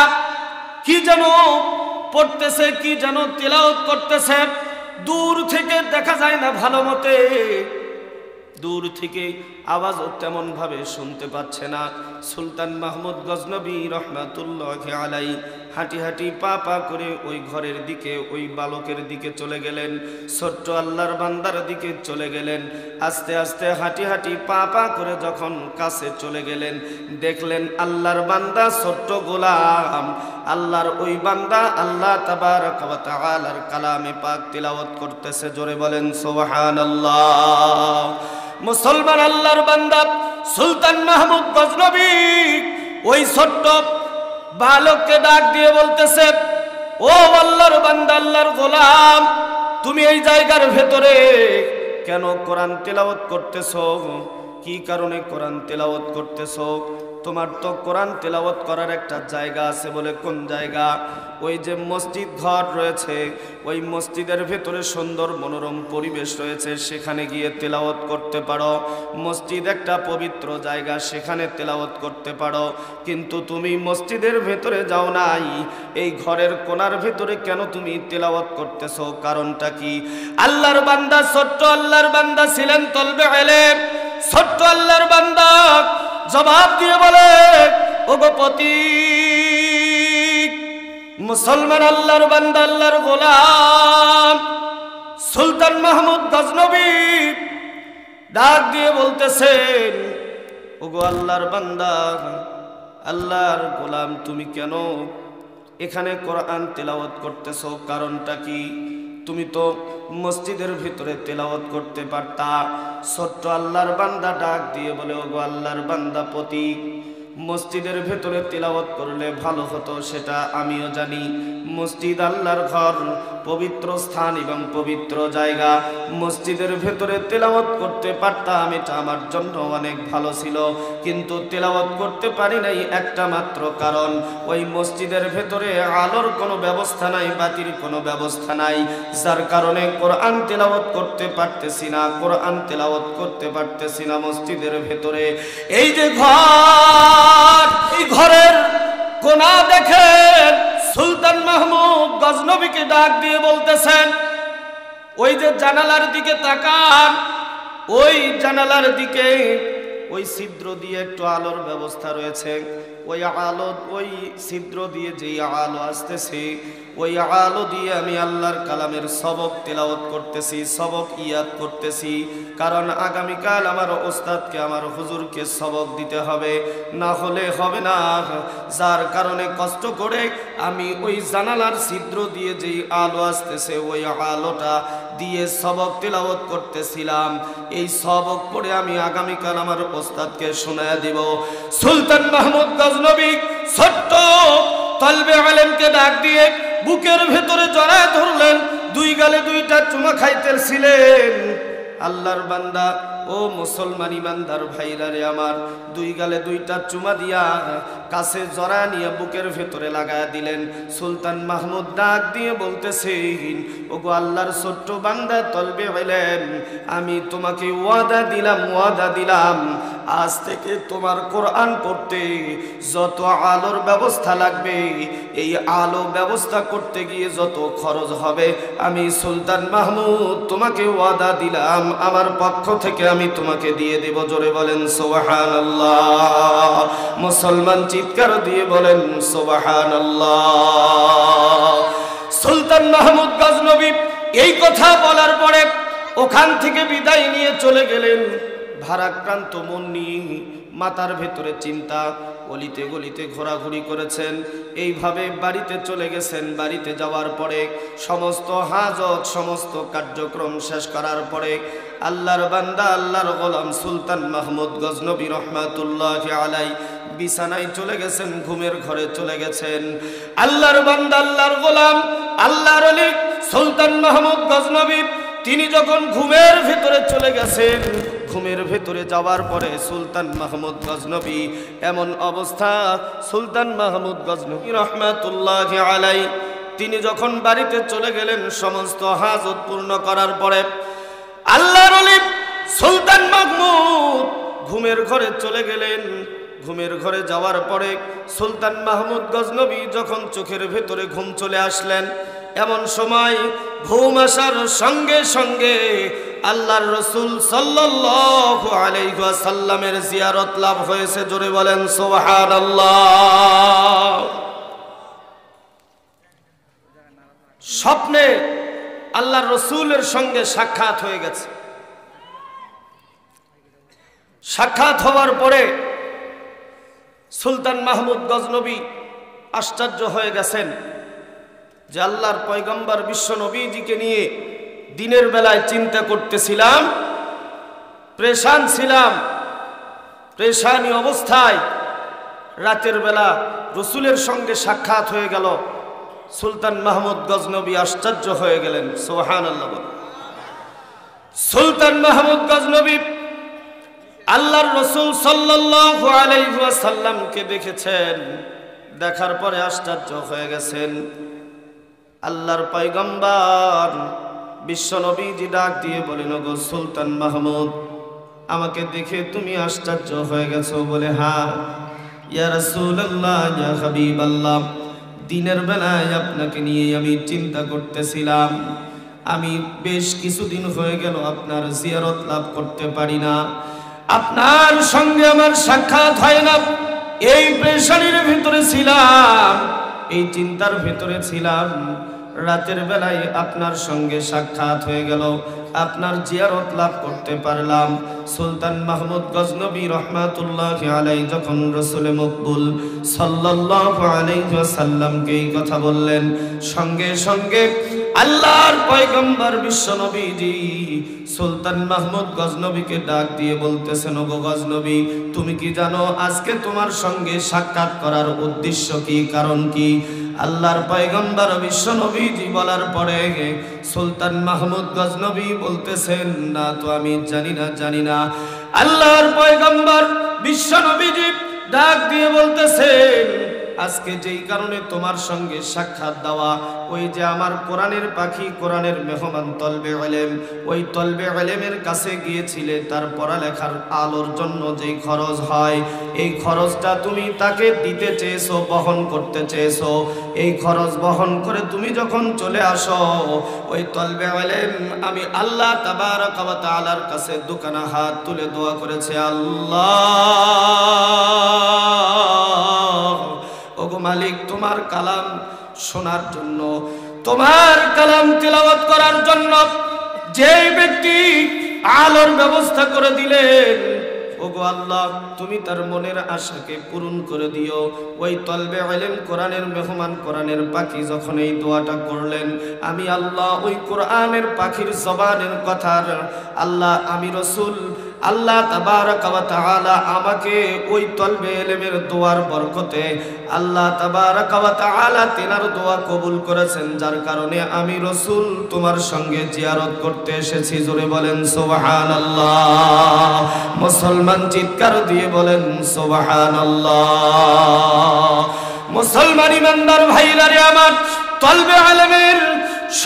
কি যেন পড়তেছে, কি যেন তিলাওয়াত করতেছে। দূর থেকে দেখা যায় না ভালো মতে, দূর থেকে আওয়াজও তেমন ভাবে শুনতে পাচ্ছে না। সুলতান মাহমুদ গজনবী রহমাতুল্লাহি আলাইহি হাঁটি হাঁটি পা পা করে ওই ঘরের দিকে, ওই বালকের দিকে চলে গেলেন, ছোট্ট আল্লাহর বান্দার দিকে চলে গেলেন। আস্তে আস্তে হাঁটি হাঁটি পা পা করে যখন কাছে চলে গেলেন, দেখলেন আল্লাহর বান্দা, ছোট্ট গোলাম, আল্লাহর ওই বান্দা আল্লাহ তাবারক ওয়া তাআলার কালামে পাক তিলাওয়াত করতেছে। জোরে বলেন সুবহানাল্লাহ। মুসলমান, আল্লাহর বান্দা সুলতান মাহমুদ গজনবী ওই ছোট্ট বালককে ডাক দিয়ে বলতেছে, ও আল্লাহর বান্দা, আল্লাহর গোলাম, তুমি এই জায়গার ভেতরে কেন কোরআন তেলাওয়াত করতেছো? কি কারণে কোরআন তেলাওয়াত করতেছো? তোমার তো কোরআন তেলাওয়াত করার একটা জায়গা আছে। বলে কোন জায়গা? ওই যে মসজিদ ঘর রয়েছে, ওই মসজিদের ভেতরে সুন্দর মনোরম পরিবেশ রয়েছে, সেখানে গিয়ে তেলাওয়াত করতে পারো। মসজিদ একটা পবিত্র জায়গা, সেখানে তেলাওয়াত করতে পারো। কিন্তু তুমি মসজিদের ভেতরে যাও নাই, এই ঘরের কোণার ভেতরে কেন তুমি তেলাওয়াত করতেছো? কারণটা কি? আল্লাহর বান্দা, ছোট্ট আল্লাহর বান্দা ছিলেন তলবে ইলম। ছোট্ট আল্লাহর বান্দা জবাব দিয়ে বলে, ওগো পতি, মুসলমান, আল্লাহর বান্দা, আল্লাহর গোলাম সুলতান মাহমুদ গজনবী ডাক দিয়ে বলতেছেন, ওগো আল্লাহর বান্দা, আল্লাহর গোলাম, তুমি কেন এখানে কোরআন তেলাওয়াত করতেছো? কারণটা কি? তুমি তো মসজিদের ভিতরে তেলাওয়াত করতে পারতা। ছোট্ট আল্লাহর বান্দা ডাক দিয়ে বলে, ওগো আল্লাহর বান্দা পতি, মসজিদের ভেতরে তেলাওয়াত করলে ভালো হতো, সেটা আমিও জানি। মসজিদ আল্লাহর ঘর, পবিত্র স্থান এবং পবিত্র জায়গা। মসজিদের ভেতরে তেলাওয়াত করতে পারতাম, এটা আমার জন্য অনেক ভালো ছিল। কিন্তু তেলাওয়াত করতে পারি নাই একটা মাত্র কারণ, ওই মসজিদের ভেতরে আলোর কোনো ব্যবস্থা নাই, বাতির কোনো ব্যবস্থা নাই, যার কারণে কোরআন তেলাওয়াত করতে পারতেছি না, কোরআন তেলাওয়াত করতে পারতেছি না মসজিদের ভেতরে। এই যে ঘর, এই ঘরের কোণা দেখেন, সুলতান মাহমুদ গজনবীকে ডাক দিয়ে বলতেছেন, ওই যে জানালার দিকে তাকান, ওই জানালার দিকে ওই ছিদ্র দিয়ে একটু আলোর ব্যবস্থা রয়েছে, ওই আলো, ওই ছিদ্র দিয়ে যেই আলো আসতেছে, ওই আলো দিয়ে আমি আল্লাহর কালামের সবক তেলাওয়াত করতেছি, সবক ইয়াদ করতেছি। কারণ আগামীকাল আমার ওস্তাদকে, আমার হুজুরকে সবক দিতে হবে, না হলে হবে না। যার কারণে কষ্ট করে আমি ওই জানালার ছিদ্র দিয়ে যেই আলো আসতেছে, ওই আলোটা দিয়ে সবক তেলাওয়াত করতেছিলাম। এই সবক পড়ে আমি আগামীকাল আমার ওস্তাদকে শোনায় দিব। সুলতান মাহমুদ গজনবী ছোট্ট তলবে আলেমকে ডাক দিয়ে বুকের ভেতরে জড়ায় ধরলেন, দুই গালে দুইটা চুমা খাইতেছিলেন। আল্লাহর বান্দা, ও মুসলমান ইমানদার ভাইরা রে আমার, দুই গালে দুইটা চুমা দিয়া কাছে জড়া নিয়ে বুকের ভেতরে লাগায় দিলেন। সুলতান মাহমুদ ডাক দিয়ে বলতেছেন, ওগো আল্লাহর ছোট্ট বান্দা তলবে আলেম, আমি তোমাকে ওয়াদা দিলাম আজ থেকে তোমার কোরআন পড়তে যত আলোর ব্যবস্থা লাগবে, এই আলো ব্যবস্থা করতে গিয়ে যত খরচ হবে, আমি সুলতান মাহমুদ তোমাকে ওয়াদা দিলাম আমার পক্ষ থেকে আমি তোমাকে দিয়ে দেব। জোরে বলেন সুবহানাল্লাহ। মুসলমান চিৎকার দিয়ে বলেন সুবহানাল্লাহ। সুলতান মাহমুদ গজনবী এই কথা বলার পরে ওখান থেকে বিদায় নিয়ে চলে গেলেন। ভারাক্রান্ত মন নিয়ে, মাথার ভেতরে চিন্তা, গলিতে গলিতে ঘোরাঘুরি করেছেন, এইভাবে বাড়িতে চলে গেছেন। বাড়িতে যাওয়ার পরে সমস্ত হাজত, সমস্ত কার্যক্রম শেষ করার পরে আল্লাহর বান্দা, আল্লাহর গোলাম সুলতান মাহমুদ গজনবী রহমাতুল্লাহি আলাই বিছানায় চলে গেছেন, ঘুমের ঘরে চলে গেছেন। আল্লাহর বান্দা, আল্লাহর গোলাম, আল্লাহর ওলি সুলতান মাহমুদ গজনবী তিনি যখন ঘুমের ভেতরে চলে গেছেন, ঘুমের ভেতরে যাওয়ার পরে সুলতান মাহমুদ গজনবী এমন অবস্থা, সুলতান মাহমুদ গজনবী রহমাতুল্লাহি আলাই তিনি যখন বাড়িতে চলে গেলেন, সমস্ত হাজত পূর্ণ করার পরে আল্লাহর ওলি সুলতান মাহমুদ ঘুমের ঘরে চলে গেলেন। ঘুমের ঘরে যাওয়ার পরে সুলতান মাহমুদ গজনবী যখন চোখের ভেতরে ঘুম চলে আসলেন, এমন সময় ঘুম আসার সঙ্গে সঙ্গে আল্লাহর রাসূল সাল্লাল্লাহু আলাইহি ওয়াসাল্লামের জিয়ারত লাভ হয়েছে। জোরে বলেন সুবহানাল্লাহ। স্বপ্নে আল্লাহর রাসূলের সঙ্গে সাক্ষাৎ হয়ে গেছে। সাক্ষাৎ হওয়ার পরে সুলতান মাহমুদ গজনবী আশ্চর্য হয়ে গেছেন যে আল্লাহর পয়গম্বর বিশ্ব নবীজিকে নিয়ে দিনের বেলায় চিন্তা করতেছিলাম, পেরেশান ছিলাম, পেরেশানি অবস্থায় রাতের বেলা রসুলের সঙ্গে সাক্ষাৎ হয়ে গেল। সুলতান মাহমুদ গজনবী আশ্চর্য হয়ে গেলেন। সুবহানাল্লাহ। সুলতান মাহমুদ গজনবী আল্লাহর রাসূল সাল্লাল্লাহু আলাইহি ওয়াসাল্লামকে দেখেছেন, দেখার পরে আশ্চর্য হয়ে গেছেন। আল্লাহর পয়গম্বর বিশ্ব নবীজি ডাক দিয়ে বলেন, ওগো সুলতান মাহমুদ, আমাকে দেখে তুমি আশ্চর্য হয়ে গেছো? বলে, হ্যাঁ ইয়া রাসূলুল্লাহ, ইয়া হাবিবাল্লাহ, দিনের বেলায় আপনাকে নিয়ে আমি চিন্তা করতেছিলাম। আমি বেশ কিছুদিন হয়ে গেল আপনার জিয়ারত লাভ করতে পারি না, আপনার সঙ্গে আমার সাক্ষাৎ হয় না। এই পেরেশানির ভিতরে ছিলাম, এই চিন্তার ভিতরে ছিলাম। রাতের বেলায় আপনার সঙ্গে সাক্ষাৎ হয়ে গেল, আপনার জিয়ারত লাভ করতে পারলাম। সুলতান মাহমুদ গজনবী রহমাতুল্লাহি আলাইহি যখন রাসূল মকবুল সাল্লাল্লাহু আলাইহি ওয়াসাল্লামকে এই কথা বললেন, সঙ্গে সঙ্গে আল্লাহর পয়গম্বর বিশ্ব নবীজি সুলতান মাহমুদ গজনবীকে ডাক দিয়ে বলতেছেন, ওগো গজনবী, তুমি কি জানো আজকে তোমার সঙ্গে সাক্ষাৎ করার উদ্দেশ্য কি, কারণ কি? আল্লাহর পয়গম্বর বিশ্ব নবীজি বলার পরে সুলতান মাহমুদ গজনবী বলতেছেন, না তো আমি জানি না। আল্লাহর পয়গম্বর বিশ্ব নবীজি ডাক দিয়ে বলতেছেন, আজকে যেই কারণে তোমার সঙ্গে সাক্ষাৎ দেওয়া, ওই যে আমার কোরআনের পাখি, কোরআনের মেহমান তলবে ইলম, ওই তলবে ইলমের কাছে গিয়েছিলে, তার পড়ালেখার আলোর জন্য যেই খরচ হয়, এই খরচটা তুমি তাকে দিতে চেয়েছো, বহন করতে চেয়েছো। এই খরচ বহন করে তুমি যখন চলে আসো, ওই তলবে ইলম আমি আল্লাহ তাবারক ওয়া তাআলার কাছে দুখানা হাত তুলে দোয়া করেছে, আল্লাহ ওগো মালিক, তোমার কালাম শোনার জন্য, তোমার কালাম তিলাওয়াত করার জন্য যেই ব্যক্তি আলোর ব্যবস্থা করে দিলেন, ওগো আল্লাহ তুমি তার মনের আশাকে পূরণ করে দিও। ওই তলবে ইলম কোরআনের মেহমান, কোরআনের পাখি যখন এই দোয়াটা করলেন, আমি আল্লাহ ওই কোরআনের পাখির জবানের কথার আল্লাহ, আমি রসুল আল্লাহ তাবারক ওয়া তাআলা আমাকে ওই তলবে ইলমের দোয়ার বরকতে আল্লাহ তাবারক ওয়া তাআলা তেনার দোয়া কবুল করেছেন, যার কারণে আমি রসুল তোমার সঙ্গে জিয়ারত করতে এসেছি। জোরে বলেন সুবহানাল্লাহ। মুসলমান চিৎকার দিয়ে বলেন সুবহানাল্লাহ। মুসলমান ইমানদার ভাইরা রে আমার, তলবে ইলমের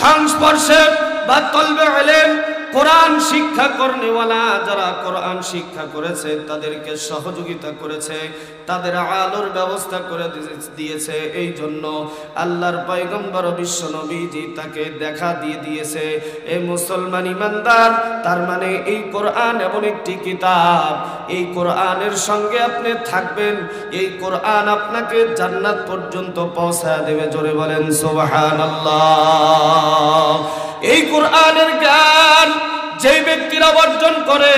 সংস্পর্শে বা তলবে ইলম কোরআন শিক্ষা করনেওয়ালা যারা কোরআন শিক্ষা করেছে, তাদেরকে সহযোগিতা করেছে, তাদের আলোর ব্যবস্থা করে দিয়েছে। এই জন্য আল্লাহর পয়গম্বর বিশ্ব নবীজি তাকে দেখা দিয়ে দিয়েছে। এই মুসলমান ইমানদার, তার মানে এই কোরআন এমন একটি কিতাব, এই কোরআনের সঙ্গে আপনি থাকবেন, এই কোরআন আপনাকে জান্নাত পর্যন্ত পৌঁছায় দেবে। জোরে বলেন সুবহানাল্লাহ। এই কোরআনের জ্ঞান যেই ব্যক্তিরা অর্জন করে,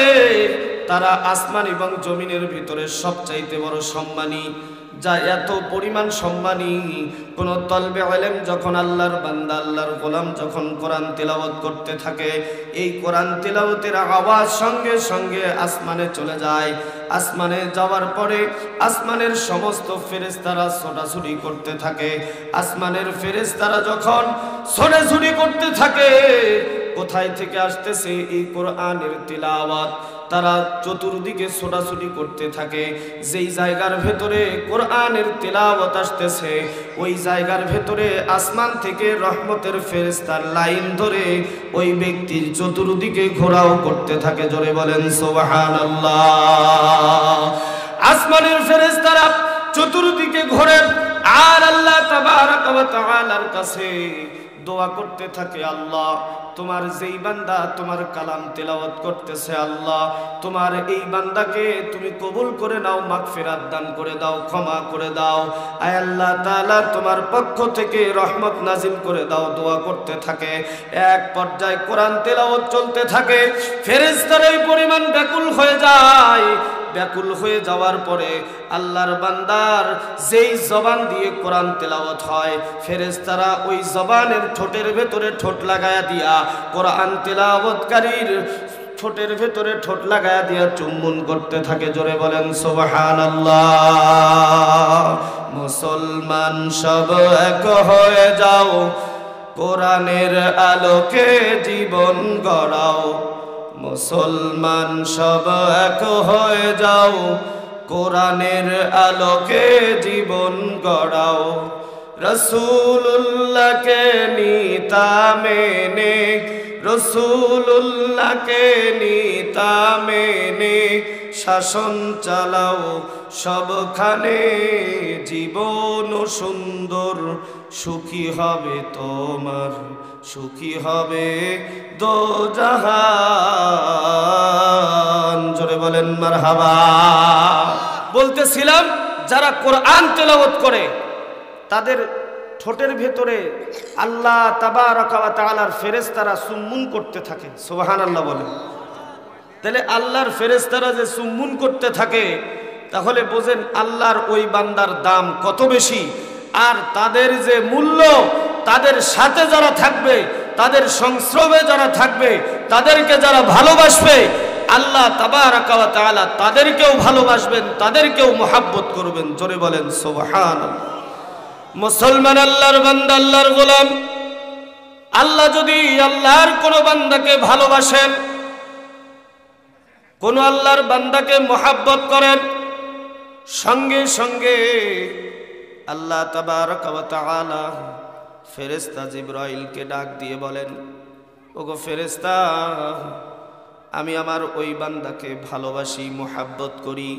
তারা আসমান এবং জমিনের ভিতরে সবচাইতে বড় সম্মানী। যা এত পরিমাণ সম্মানী, কোন তলবে ইলম যখন আল্লাহর বান্দা, আল্লাহর গোলাম যখন কোরআন তেলাওয়াত করতে থাকে, এই কোরআন তেলাওয়াতের আওয়াজ সঙ্গে সঙ্গে আসমানে চলে যায়। আসমানে যাওয়ার পরে আসমানের সমস্ত ফেরেশতারা ছোটাছুটি করতে থাকে। আসমানের ফেরেশতারা যখন ছোটাছুটি করতে থাকে, কোথায় থেকে আসতেছে এই কোরআনের তিলাওয়াত, তারা চতুর্দিকে ছোটাছুটি করতে থাকে। যেই জায়গার ভেতরে কোরআনের তিলাওয়াত আসতেছে, ওই জায়গার ভেতরে আসমান থেকে রহমতের ফেরেশতার লাইন ধরে ওই ব্যক্তির চতুর্দিকে ঘোরাও করতে থাকে। জোরে বলেন সুবহানাল্লাহ। আসমানের ফেরেশতারা চতুর্দিকে ঘোরে আর আল্লাহ তাবারক ওয়া তাআলার কাছে দোয়া করতে থাকে, আল্লাহ তোমার যেই বান্দা তোমার কালাম তেলাওয়াত করতেছে, আল্লাহ তোমার এই বান্দাকে তুমি কবুল করে নাও, মাগফিরাত দান করে দাও, ক্ষমা করে দাও। আয় আল্লাহ তাআলা তোমার পক্ষ থেকে রহমত নাজিল করে দাও। দোয়া করতে থাকে। এক পর্যায়ে কোরআন তেলাওয়াত চলতে থাকে, ফেরেশতারা এই পরিমাণ ব্যাকুল হয়ে যায়। ব্যাকুল হয়ে যাওয়ার পরে আল্লাহর বান্দার যেই জবান দিয়ে কোরআন তেলাওয়াত হয়, ফেরেশতারা ওই জবানের ঠোঁটের ভেতরে ঠোঁট লাগায়া দিয়া কোরআন তেলাওয়াতকারীর ঠোঁটের ভেতরে ঠোঁট লাগায়া দিয়া চুম্বন করতে থাকে। জোরে বলেন সুবহানাল্লাহ। মুসলমান সব এক হয়ে যাও, কোরআনের আলোকে জীবন গড়াও। মুসলমান সব এক হয়ে যাও, কোরআনের আলোকে জীবন গড়াও। রসুলুল্লাহকে নিতা মেনে, রসুলুল্লাহকে নিতা মেনে শাসন চালাও সবখানে। জীবন সুন্দর, সুখী হবে তোমার, সুখী হবে দোজাহান। জোরে বলেন মারহাবা। বলতেছিলাম, যারা কোরআন তেলাওয়াত করে তাদের ঠোঁটের ভেতরে আল্লাহ তাবারক ওয়া তাআলার ফেরেশতারা চুম্বন করতে থাকে। সুবহানাল্লাহ বলেন। তাহলে আল্লাহর ফেরেশতারা যে চুম্বন করতে থাকে, তাহলে বোঝেন আল্লাহর ওই বান্দার দাম কত বেশি। আর তাদের যে মূল্য, তাদের সাথে যারা থাকবে, তাদের সংস্রবে যারা থাকবে, তাদেরকে যারা ভালোবাসবে, আল্লাহ তাবারক ওয়া তাআলা তাদেরকেও ভালোবাসবেন, তাদেরকেও মুহাব্বত করবেন। জোরে বলেন সুবহানাল্লাহ। মুসলমান আল্লাহর বান্দা, আল্লাহর গোলাম, আল্লাহ যদি আল্লাহর কোন বান্দাকে ভালোবাসেন, কোন আল্লাহর বান্দাকে মুহাব্বত করেন, সঙ্গে সঙ্গে আল্লাহ তাবারক ওয়া তাআলা ফেরেশতা জিবরাইলকে ডাক দিয়ে বলেন, ওগো ফেরেশতা, আমি আমার ওই বান্দাকে ভালোবাসি, মোহাব্বত করি,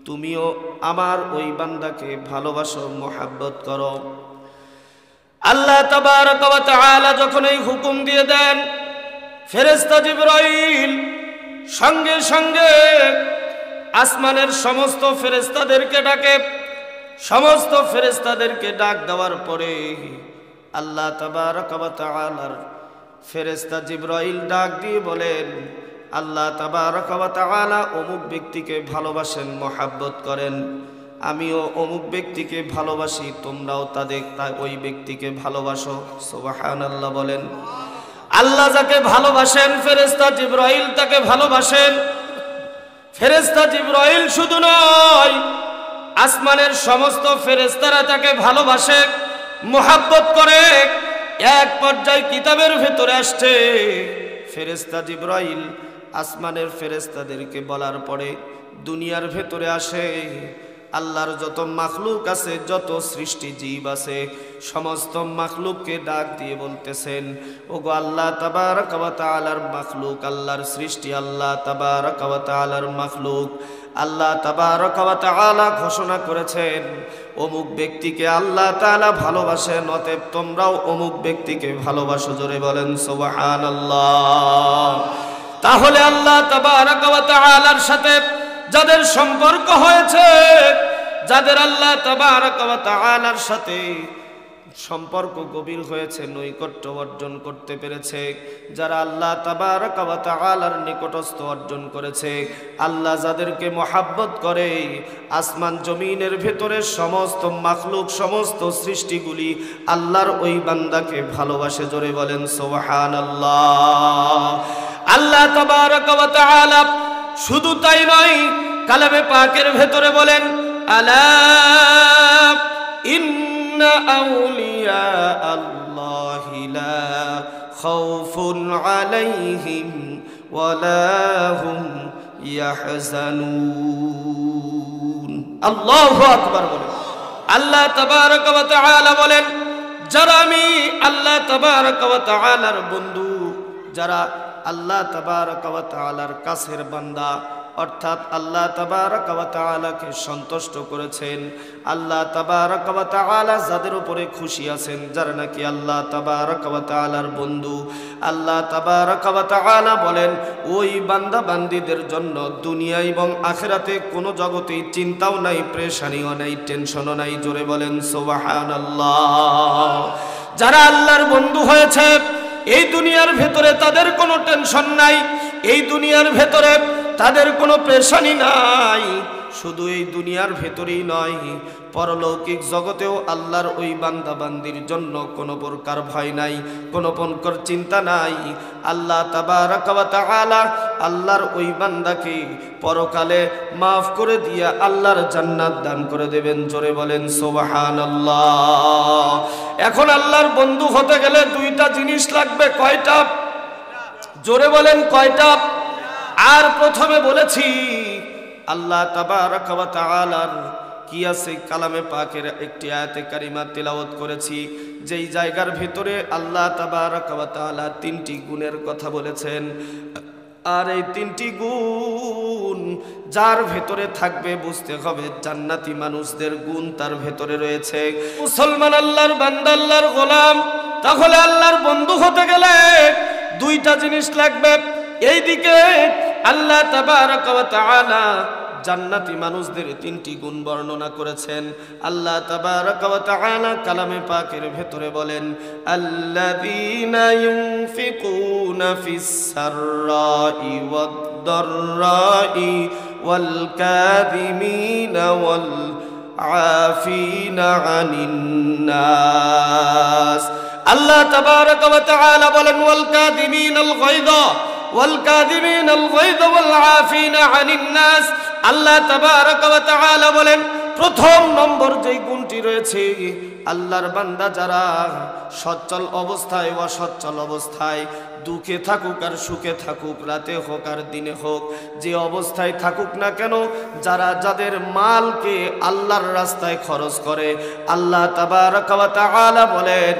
তুমিও আমার ওই বান্দাকে ভালোবাসো, মোহাব্বত করো। আল্লাহ তাবারক ওয়া তাআলা যখন এই হুকুম দিয়ে দেন, ফেরেশতা জিবরাইল সঙ্গে সঙ্গে আসমানের সমস্ত ফেরেশতাদেরকে ডাকে। সমস্ত ফেরেশতাদেরকে ডাক দেওয়ার পরে আল্লাহ তাবারক ওয়া তাআলার ফেরেশতা জিবরাইল ডাক দিয়ে বলেন, আল্লাহ তাবারক ওয়া তাআলা অমুক ব্যক্তিকে ভালোবাসেন, মোহাব্বত করেন, আমিও অমুক ব্যক্তিকে ভালোবাসি, তোমরাও ওই ব্যক্তিকে ভালোবাসো। সুবহানাল্লাহ বলেন। আল্লাহ যাকে ভালোবাসেন ফেরেশতা জিবরাইল তাকে ভালোবাসেন। ফেরেশতা জিবরাইল শুধু নয়, আসমানের সমস্ত ফেরেশতারা তাকে ভালোবাসে, মোহাব্বত করে। এক পর্যায়ে কিতাবের ভেতরে আসছে, ফেরেশতা জিবরাইল আসমানের ফেরেশতাদেরকে বলার পরে দুনিয়ার ভেতরে আসে, আল্লাহর যত মাখলুক আছে, যত সৃষ্টি জীব আছে, সমস্ত মাখলুককে ডাক দিয়ে বলতেছেন, ওগো আল্লাহ তাবারক ওয়া তাআলার মাখলুক, আল্লাহর সৃষ্টি, আল্লাহ তাবারক ওয়া তাআলার মাখলুক, আল্লাহ তাবারক ওয়া তাআলা ঘোষণা করেছেন অমুক ব্যক্তিকে আল্লাহ তাআলা ভালোবাসেন, অতএব তোমরাও অমুক ব্যক্তিকে ভালোবাসো। জোরে বলেন সুবহানাল্লাহ। তাহলে আল্লাহ তাবারক ওয়া তাআলার সাথে যাদের সম্পর্ক হয়েছে, যাদের আল্লাহ তাবারক ওয়া তাআলার সাথে সম্পর্ক গভীর হয়েছে, নৈকট্য অর্জন করতে পেরেছে, যারা আল্লাহ তাবারক ওয়া তাআলার নিকটস্থ অর্জন করেছে, আল্লাহ যাদেরকে মহাব্বত করে, আসমান জমিনের ভেতরে সমস্ত মাখলুক, সমস্ত সৃষ্টিগুলি আল্লাহর ওই বান্দাকে ভালোবাসে। জোরে বলেন সুবহানাল্লাহ। আল্লাহ তাবারক ওয়া তাআলা শুধু তাই নয়, কালামে পাকের ভেতরে বলেন, আলা ইন্না আউলিয়া আল্লাহি লা খাউফুন আলাইহিম ওয়ালা হুম ইয়াহজানুন। আল্লাহু আকবার বলেন। আল্লাহ তাবারক ওয়া তাআলা বলেন, যারা আমি আল্লাহ তাবারক ওয়া তাআলার বন্ধু, যারা আল্লাহ তাবারক ওয়া তাআলার কাছের বান্দা, অর্থাৎ আল্লাহ তাবারক ওয়া তাআলাকে সন্তুষ্ট করেছেন, আল্লাহ তাবারক ওয়া তাআলা যাদের উপরে খুশি আছেন, যারা নাকি আল্লাহ তাবারক ওয়া তাআলার বন্ধু, আল্লাহ তাবারক ওয়া তাআলা বলেন ওই বান্দা বান্দীদের জন্য দুনিয়া এবং আখিরাতে কোনো জগতেই চিন্তাও নাই, পেরেশানিও নাই, টেনশনও নাই। জোরে বলেন সুবহানাল্লাহ। যারা আল্লাহর বন্ধু হয়েছে, এই দুনিয়ার ভেতরে তাদের কোনো টেনশন নাই, এই দুনিয়ার ভেতরে তাদের কোনো পেরেশানি নাই। শুধু এই দুনিয়ার ভেতরেই নয়, পরলৌকিক জগতেও আল্লাহর ওই বান্দা বান্দির জন্য কোনো প্রকার ভয় নাই, কোনো প্রকার চিন্তা নাই। আল্লাহ তাবারক ওয়া তাআলা আল্লাহর ওই বান্দাকে পরকালে মাফ করে দিয়ে আল্লাহর জান্নাত দান করে দেবেন। জোরে বলেন সুবহানাল্লাহ। এখন আল্লাহর বন্ধু হতে গেলে দুইটা জিনিস লাগবে। কয়টা? জোরে বলেন কয়টা? আর প্রথমে বলেছি আল্লাহ তাবারক ওয়া তাআলার কি আছে, কালামে পাকের একটি আয়াতে কারিমা তেলাওয়াত করেছি, যেই জায়গার ভিতরে আল্লাহ তাবারক ওয়া তাআলা তিনটি গুণের কথা বলেছেন। আর এই তিনটি গুণ যার ভেতরে থাকবে বুঝতে হবে জান্নাতি মানুষদের গুণ তার ভেতরে রয়েছে। মুসলমান, আল্লাহর বান্দা, আল্লাহর গোলাম, তাহলে আল্লাহর বন্ধু হতে গেলে দুইটা জিনিস লাগবে। এইদিকে আল্লাহ তাবারক ওয়া তাআলা জান্নাতি মানুষদের তিনটি গুণ বর্ণনা করেছেন। আল্লাহ তাবারক ওয়া তাআলা কালামে পাকের ভেতরে বলেন, আল্লাযীনা ইউনফিকুনা ফিস সাররাই ওয়াদ দাররাই ওয়াল কাযিমিনা ওয়াল আফিনা আনিন নাস। আল্লাহ তাবারক ওয়া তাআলা বলেন, ওয়াল কাযিমিনাল গায়যা ওয়াল কাযিমিনাল গায়যা ওয়াল আফিনা আনিন নাস। আল্লাহ তাবারক ওয়া তাআলা বলেন, প্রথম নম্বর যেই গুণটি রয়েছে, আল্লাহর বান্দা যারা সচ্ছল অবস্থায়, অসচ্ছল অবস্থায় দুঃখে থাকুক আর সুখে থাকুক, রাতে হোক আর দিনে হোক, যে অবস্থায় থাকুক না কেন, যাদের মালকে আল্লাহর রাস্তায় খরচ করে, আল্লাহ তাবারাকা ওয়া তাআলা বলেন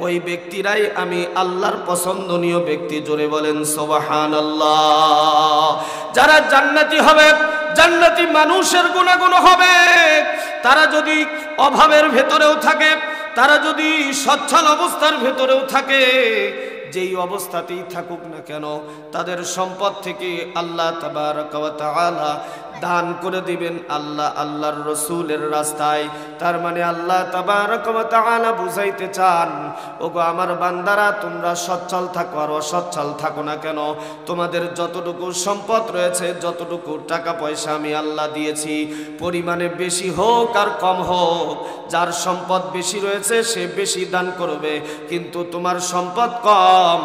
ওই ব্যক্তিরাই আমি আল্লাহর পছন্দনীয় ব্যক্তি। জোরে বলেন সুবহানাল্লাহ। যারা জান্নাতি হবে, জান্নাতি মানুষের গুণাগুণ হবে, তারা যদি অভাবের ভেতরেও থাকে, তারা যদি সচ্ছল অবস্থার ভেতরেও থাকে, যেই অবস্থাতেই থাকুক না কেন, তাদের সম্পদ থেকে আল্লাহ তাবারাকা ওয়া তাআলা দান করে দিবেন আল্লাহর রসুলের রাস্তায়। তার মানে আল্লাহ তাবারাকা ওয়া তাআলা বুঝাইতে চান, ওগো আমার বান্দারা, তোমরা সচ্ছল থাকো আর অসচ্ছল থাকো না কেন, তোমাদের যতটুকু সম্পদ রয়েছে, যতটুকু টাকা পয়সা আমি আল্লাহ দিয়েছি, পরিমাণে বেশি হোক আর কম হোক, যার সম্পদ বেশি রয়েছে সে বেশি দান করবে, কিন্তু তোমার সম্পদ কম,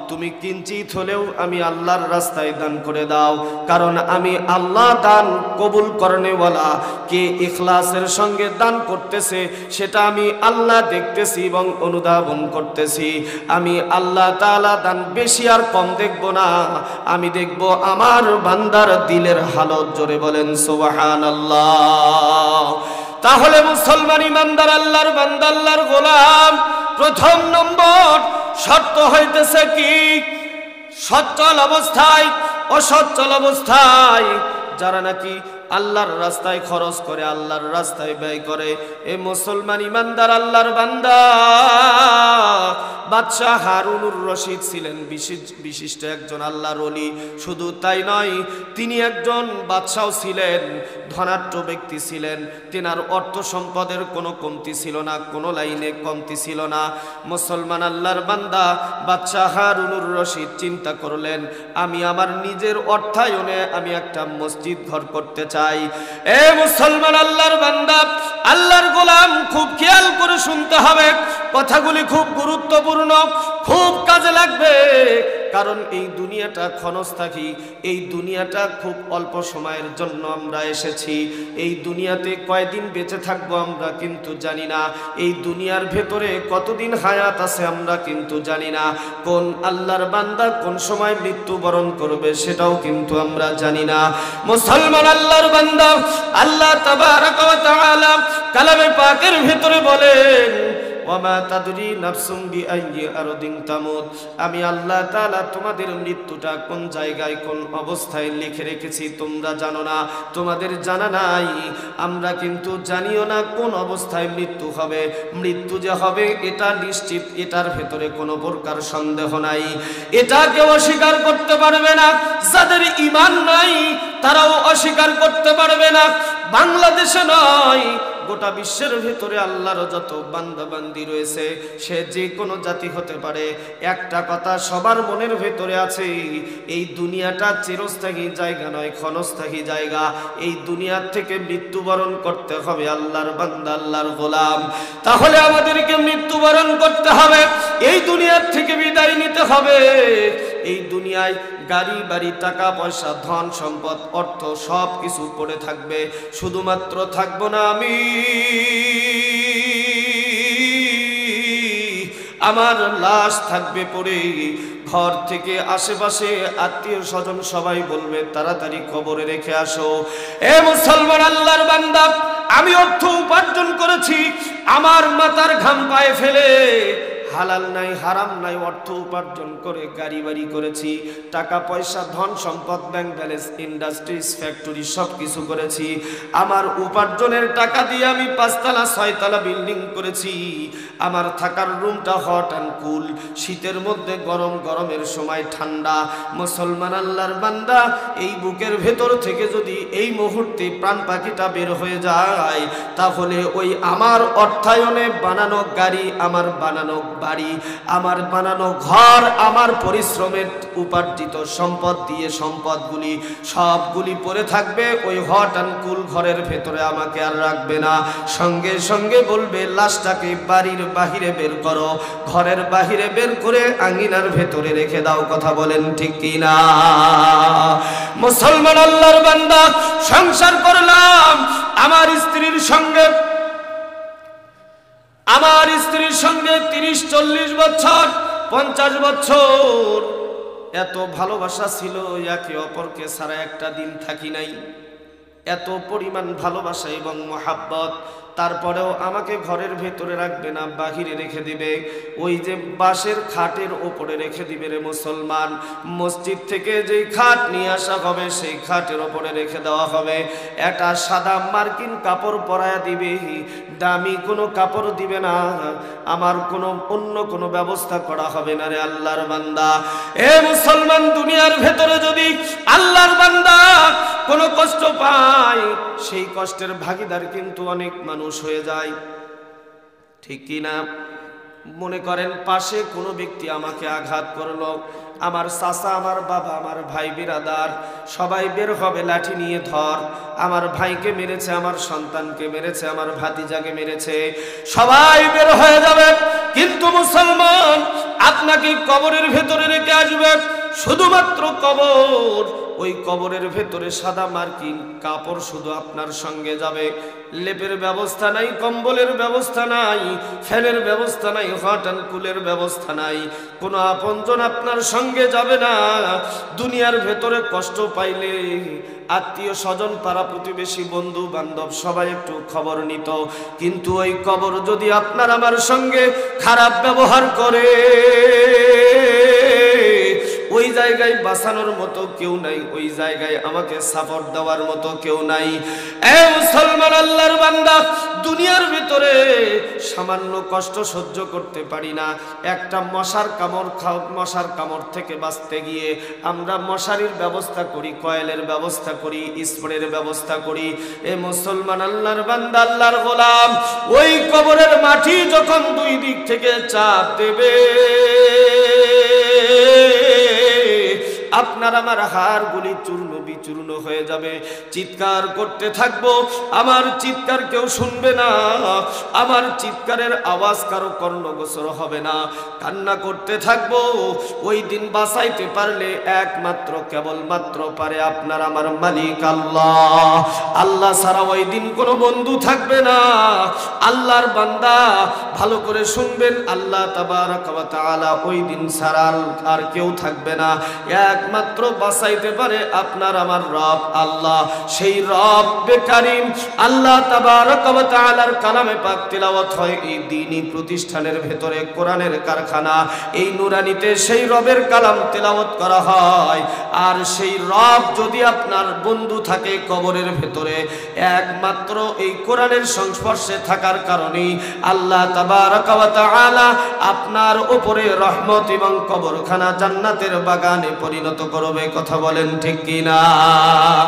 তুমি কিঞ্চিত হলেও আমি আল্লাহর রাস্তায় দান করে দাও। কারণ আমি আল্লাহ দান কবুল করনেওয়ালা, কে ইখলাসের সঙ্গে দান করতেছে সেটা আমি আল্লাহ দেখতেছি এবং অনুধাবন করতেছি। আমি আল্লাহ তাআলা দান বেশি আর কম দেখব না, আমি দেখব আমার বান্দার দিলের হালত। জোরে বলেন সুবহানাল্লাহ। তাহলে মুসলমান ইমানদার আল্লাহর বান্দা, আল্লাহর গোলাম, প্রথম নম্বর শর্ত হইতেছে কি? সচ্ছল অবস্থায়, অসচ্ছল অবস্থায় যারা নাকি আল্লাহর রাস্তায় খরচ করে, আল্লাহর রাস্তায় ব্যয় করে, এ মুসলমান ইমানদার আল্লাহর বান্দা। বাদশাহ হারুনুর রশিদ ছিলেন বিশিষ্ট একজন আল্লাহর ওলি। শুধু তাই নয়, তিনি একজন বাদশাহ ছিলেন, ধনাঢ্য ব্যক্তি ছিলেন। তেনার অর্থ সম্পদের কোনো কমতি ছিল না, কোনো লাইনে কমতি ছিল না। মুসলমান আল্লাহর বান্দা বাদশাহ হারুনুর রশিদ চিন্তা করলেন, আমি আমার নিজের অর্থায়নে আমি একটা মসজিদ ঘর করতে চাই। এ মুসলমান আল্লাহর বান্দা, আল্লাহর গোলাম, খুব খেয়াল করে শুনতে হবে, কথাগুলি খুব গুরুত্বপূর্ণ, খুব কাজে লাগবে। কারণ এই দুনিয়াটা ক্ষণস্থায়ী, এই দুনিয়াটা খুব অল্প সময়ের জন্য আমরা এসেছি। এই দুনিয়াতে কয়দিন বেঁচে থাকবো আমরা কিন্তু জানি না, এই দুনিয়ার ভেতরে কতদিন হায়াত আছে আমরা কিন্তু জানি না, কোন আল্লাহর বান্দা কোন সময় মৃত্যুবরণ করবে সেটাও কিন্তু আমরা জানি না। মুসলমান আল্লাহর বান্দা, আল্লাহ তাবারাকা ওয়া তাআলা কালামে পাকের ভেতরে বলেন, ওয়ামা তাদরি নাফসুম বিআইয়ি আরদিন তামুত, আমি আল্লাহ তাআলা তোমাদের মৃত্যুটা কোন জায়গায় কোন অবস্থায় লিখে রেখেছি তোমরা জানো না, তোমাদের জানা নাই, আমরা কিন্তু জানিও না কোন অবস্থায় মৃত্যু হবে। মৃত্যু যে হবে এটা নিশ্চিত, এটার ভেতরে কোনো প্রকার সন্দেহ নাই, এটা কেউ অস্বীকার করতে পারবে না। যাদের ঈমান নাই তারাও অস্বীকার করতে পারবে না। বাংলাদেশে নয়, গোটা বিশ্বের ভেতরে আল্লাহর যত বান্দা বান্দি রয়েছে, সে যে কোনো জাতি হতে পারে, একটা কথা সবার মনের ভেতরে আছে, এই দুনিয়াটা চিরস্থায়ী জায়গা নয়, ক্ষণস্থায়ী জায়গা। এই দুনিয়ার থেকে মৃত্যুবরণ করতে হবে আল্লাহর বান্দা, আল্লাহর গোলাম। তাহলে আমাদেরকে মৃত্যুবরণ করতে হবে, এই দুনিয়ার থেকে বিদায় নিতে হবে। এই দুনিয়ায় গাড়ি বাড়ি, টাকা পয়সা, ধন সম্পদ, অর্থ সব কিছু পড়ে থাকবে, শুধুমাত্র থাকবো না আমি, আমার লাশ থাকবে পড়ে। ঘর থেকে আশেপাশে আত্মীয় স্বজন সবাই বলবে তাড়াতাড়ি কবরে রেখে আসো। এ মুসলমান আল্লাহর বান্দা, আমি অর্থ উপার্জন করেছি, আমার মাথার ঘাম পায়ে ফেলে, হালাল নাই হারাম নাই অর্থ উপার্জন করে গাড়ি বাড়ি করেছি, টাকা পয়সা ধন সম্পদ, ব্যাংক ব্যালেন্স, ইন্ডাস্ট্রিজ, ফ্যাক্টরি সব কিছু করেছি। আমার উপার্জনের টাকা দিয়ে আমি 5 তলা 6 তলা বিল্ডিং করেছি। আমার থাকার রুমটা হট অ্যান্ড কুল, শীতের মধ্যে গরম, গরমের সময় ঠান্ডা। মুসলমান আল্লাহর বান্দা, এই বুকের ভেতর থেকে যদি এই মুহূর্তে প্রাণ পাখিটা বের হয়ে যায়, তাহলে ওই আমার অর্থায়নে বানানো গাড়ি, আমার বানানো বাড়ি, আমার বানানো ঘর, আমার পরিশ্রমের উপার্জিত সম্পদ দিয়ে সম্পদগুলি সবগুলি পড়ে থাকবে ওই হট অ্যান্ড কুল ঘরের ভেতরে, আমাকে আর রাখবে না। সঙ্গে সঙ্গে বলবে লাশটাকে বাড়ির বাহিরে বের করো, ঘরের বাহিরে বের করে আঙ্গিনার ভেতরে রেখে দাও। কথা বলেন ঠিক কি না? মুসলমান আল্লাহর বান্দা, সংসার করলাম আমার স্ত্রীর সঙ্গে, আমার স্ত্রীর সঙ্গে 30-40 বছর 50 বছর এত ভালোবাসা ছিল, একে অপরকে ছাড়া একটা দিন থাকি নাই, এত পরিমাণ ভালোবাসা এবং মহাব্বত। তারপরেও আমাকে ঘরের ভেতরে রাখবে না, বাহিরে রেখে দিবে, ওই যে বাঁশের খাটের ওপরে রেখে দিবে রে মুসলমান। মসজিদ থেকে যেই খাট নিয়ে আসা হবে সেই খাটের ওপরে রেখে দেওয়া হবে, একটা সাদা মার্কিন কাপড় পরায়া দিবে, দামি কোনো কাপড় দিবে না, আমার কোনো অন্য কোনো ব্যবস্থা করা হবে না রে আল্লাহর বান্দা। এ মুসলমান, দুনিয়ার ভেতরে যদি আল্লাহর বান্দা কোনো কষ্ট পায়, সেই কষ্টের ভাগীদার কিন্তু অনেক মানুষ হয়ে যায়, ঠিক কি না? মনে করেন পাশে কোনো ব্যক্তি আমাকে আঘাত করলো, আমার চাচা, আমার বাবা, আমার ভাই বিরাদার সবাই বের হবে, লাঠি নিয়ে ধর, আমার ভাইকে মেরেছে, আমার সন্তানকে মেরেছে, আমার ভাতিজাকে মেরেছে, সবাই বের হয়ে যাবে। কিন্তু মুসলমান, আপনাকে কবরের ভেতরে রেখে আসবে, শুধুমাত্র কবর, ওই কবরের ভেতরে সাদা মার্কিন কাপড় শুধু আপনার সঙ্গে যাবে, লেপের ব্যবস্থা নাই, কম্বলের ব্যবস্থা নাই, ফ্যানের ব্যবস্থা নাই, হট অ্যান্ড কুলের ব্যবস্থা নাই, কোনো আপনজন আপনার সঙ্গে যাবে না। দুনিয়ার ভেতরে কষ্ট পাইলে আত্মীয় স্বজন, পাড়া প্রতিবেশী, বন্ধু বান্ধব সবাই একটু খবর নিত, কিন্তু ওই কবর যদি আপনার আমার সঙ্গে খারাপ ব্যবহার করে, ওই জায়গায় বাঁচানোর মতো কেউ নাই, ওই জায়গায় আমাকে সাপোর্ট দেওয়ার মতো কেউ নাই। এ মুসলমান, আল্লাহর বান্দা, দুনিয়ার ভিতরে সামান্য কষ্ট সহ্য করতে পারি না, একটা মশার কামড় থেকে বাঁচতে গিয়ে আমরা মশারির ব্যবস্থা করি, কয়েলের ব্যবস্থা করি, স্প্রের ব্যবস্থা করি। এ মুসলমান, আল্লাহর বান্দা, আল্লাহর গোলাম, ওই কবরের মাটি যখন দুই দিক থেকে চাপ দেবে, আপনার আমার হাড়গুলি চূর্ণ বিচূর্ণ হয়ে যাবে, চিৎকার করতে থাকবো, আমার চিৎকার কেউ শুনবে না, আমার চিৎকারের আওয়াজ কারো কর্ণগোচর হবে না, কান্না করতে থাকবো। ওই দিন বাঁচাইতে পারলে একমাত্র কেবলমাত্র পারে আপনার আমার মালিক আল্লাহ। আল্লাহ ছাড়া ওই দিন কোনো বন্ধু থাকবে না। আল্লাহর বান্দা, ভালো করে শুনবেন, আল্লাহ তাবারক ওয়া তাআলা ওই দিন ছাড়া আর কেউ থাকবে না, একমাত্র বাঁচাইতে পারে আপনার আমার রব আল্লাহ। সেই রব্বে কারীম আল্লাহ তাবারক ওয়া তাআলার কালামে পাক তেলাওয়াত হয় এই দ্বীনি প্রতিষ্ঠানের ভেতরে, কোরআনের কারখানা, এই নুরানিতে সেই রবের কালাম তেলাওয়াত করা হয়। আর সেই রব যদি আপনার বন্ধু থাকে কবরের ভেতরে, একমাত্র এই কোরআনের সংস্পর্শে থাকার কারণেই আল্লাহ তাবারক ওয়া তাআলা আপনার উপরে রহমত এবং কবরখানা জান্নাতের বাগানে পরিণত করবে। কথা বলেন ঠিক কিনা?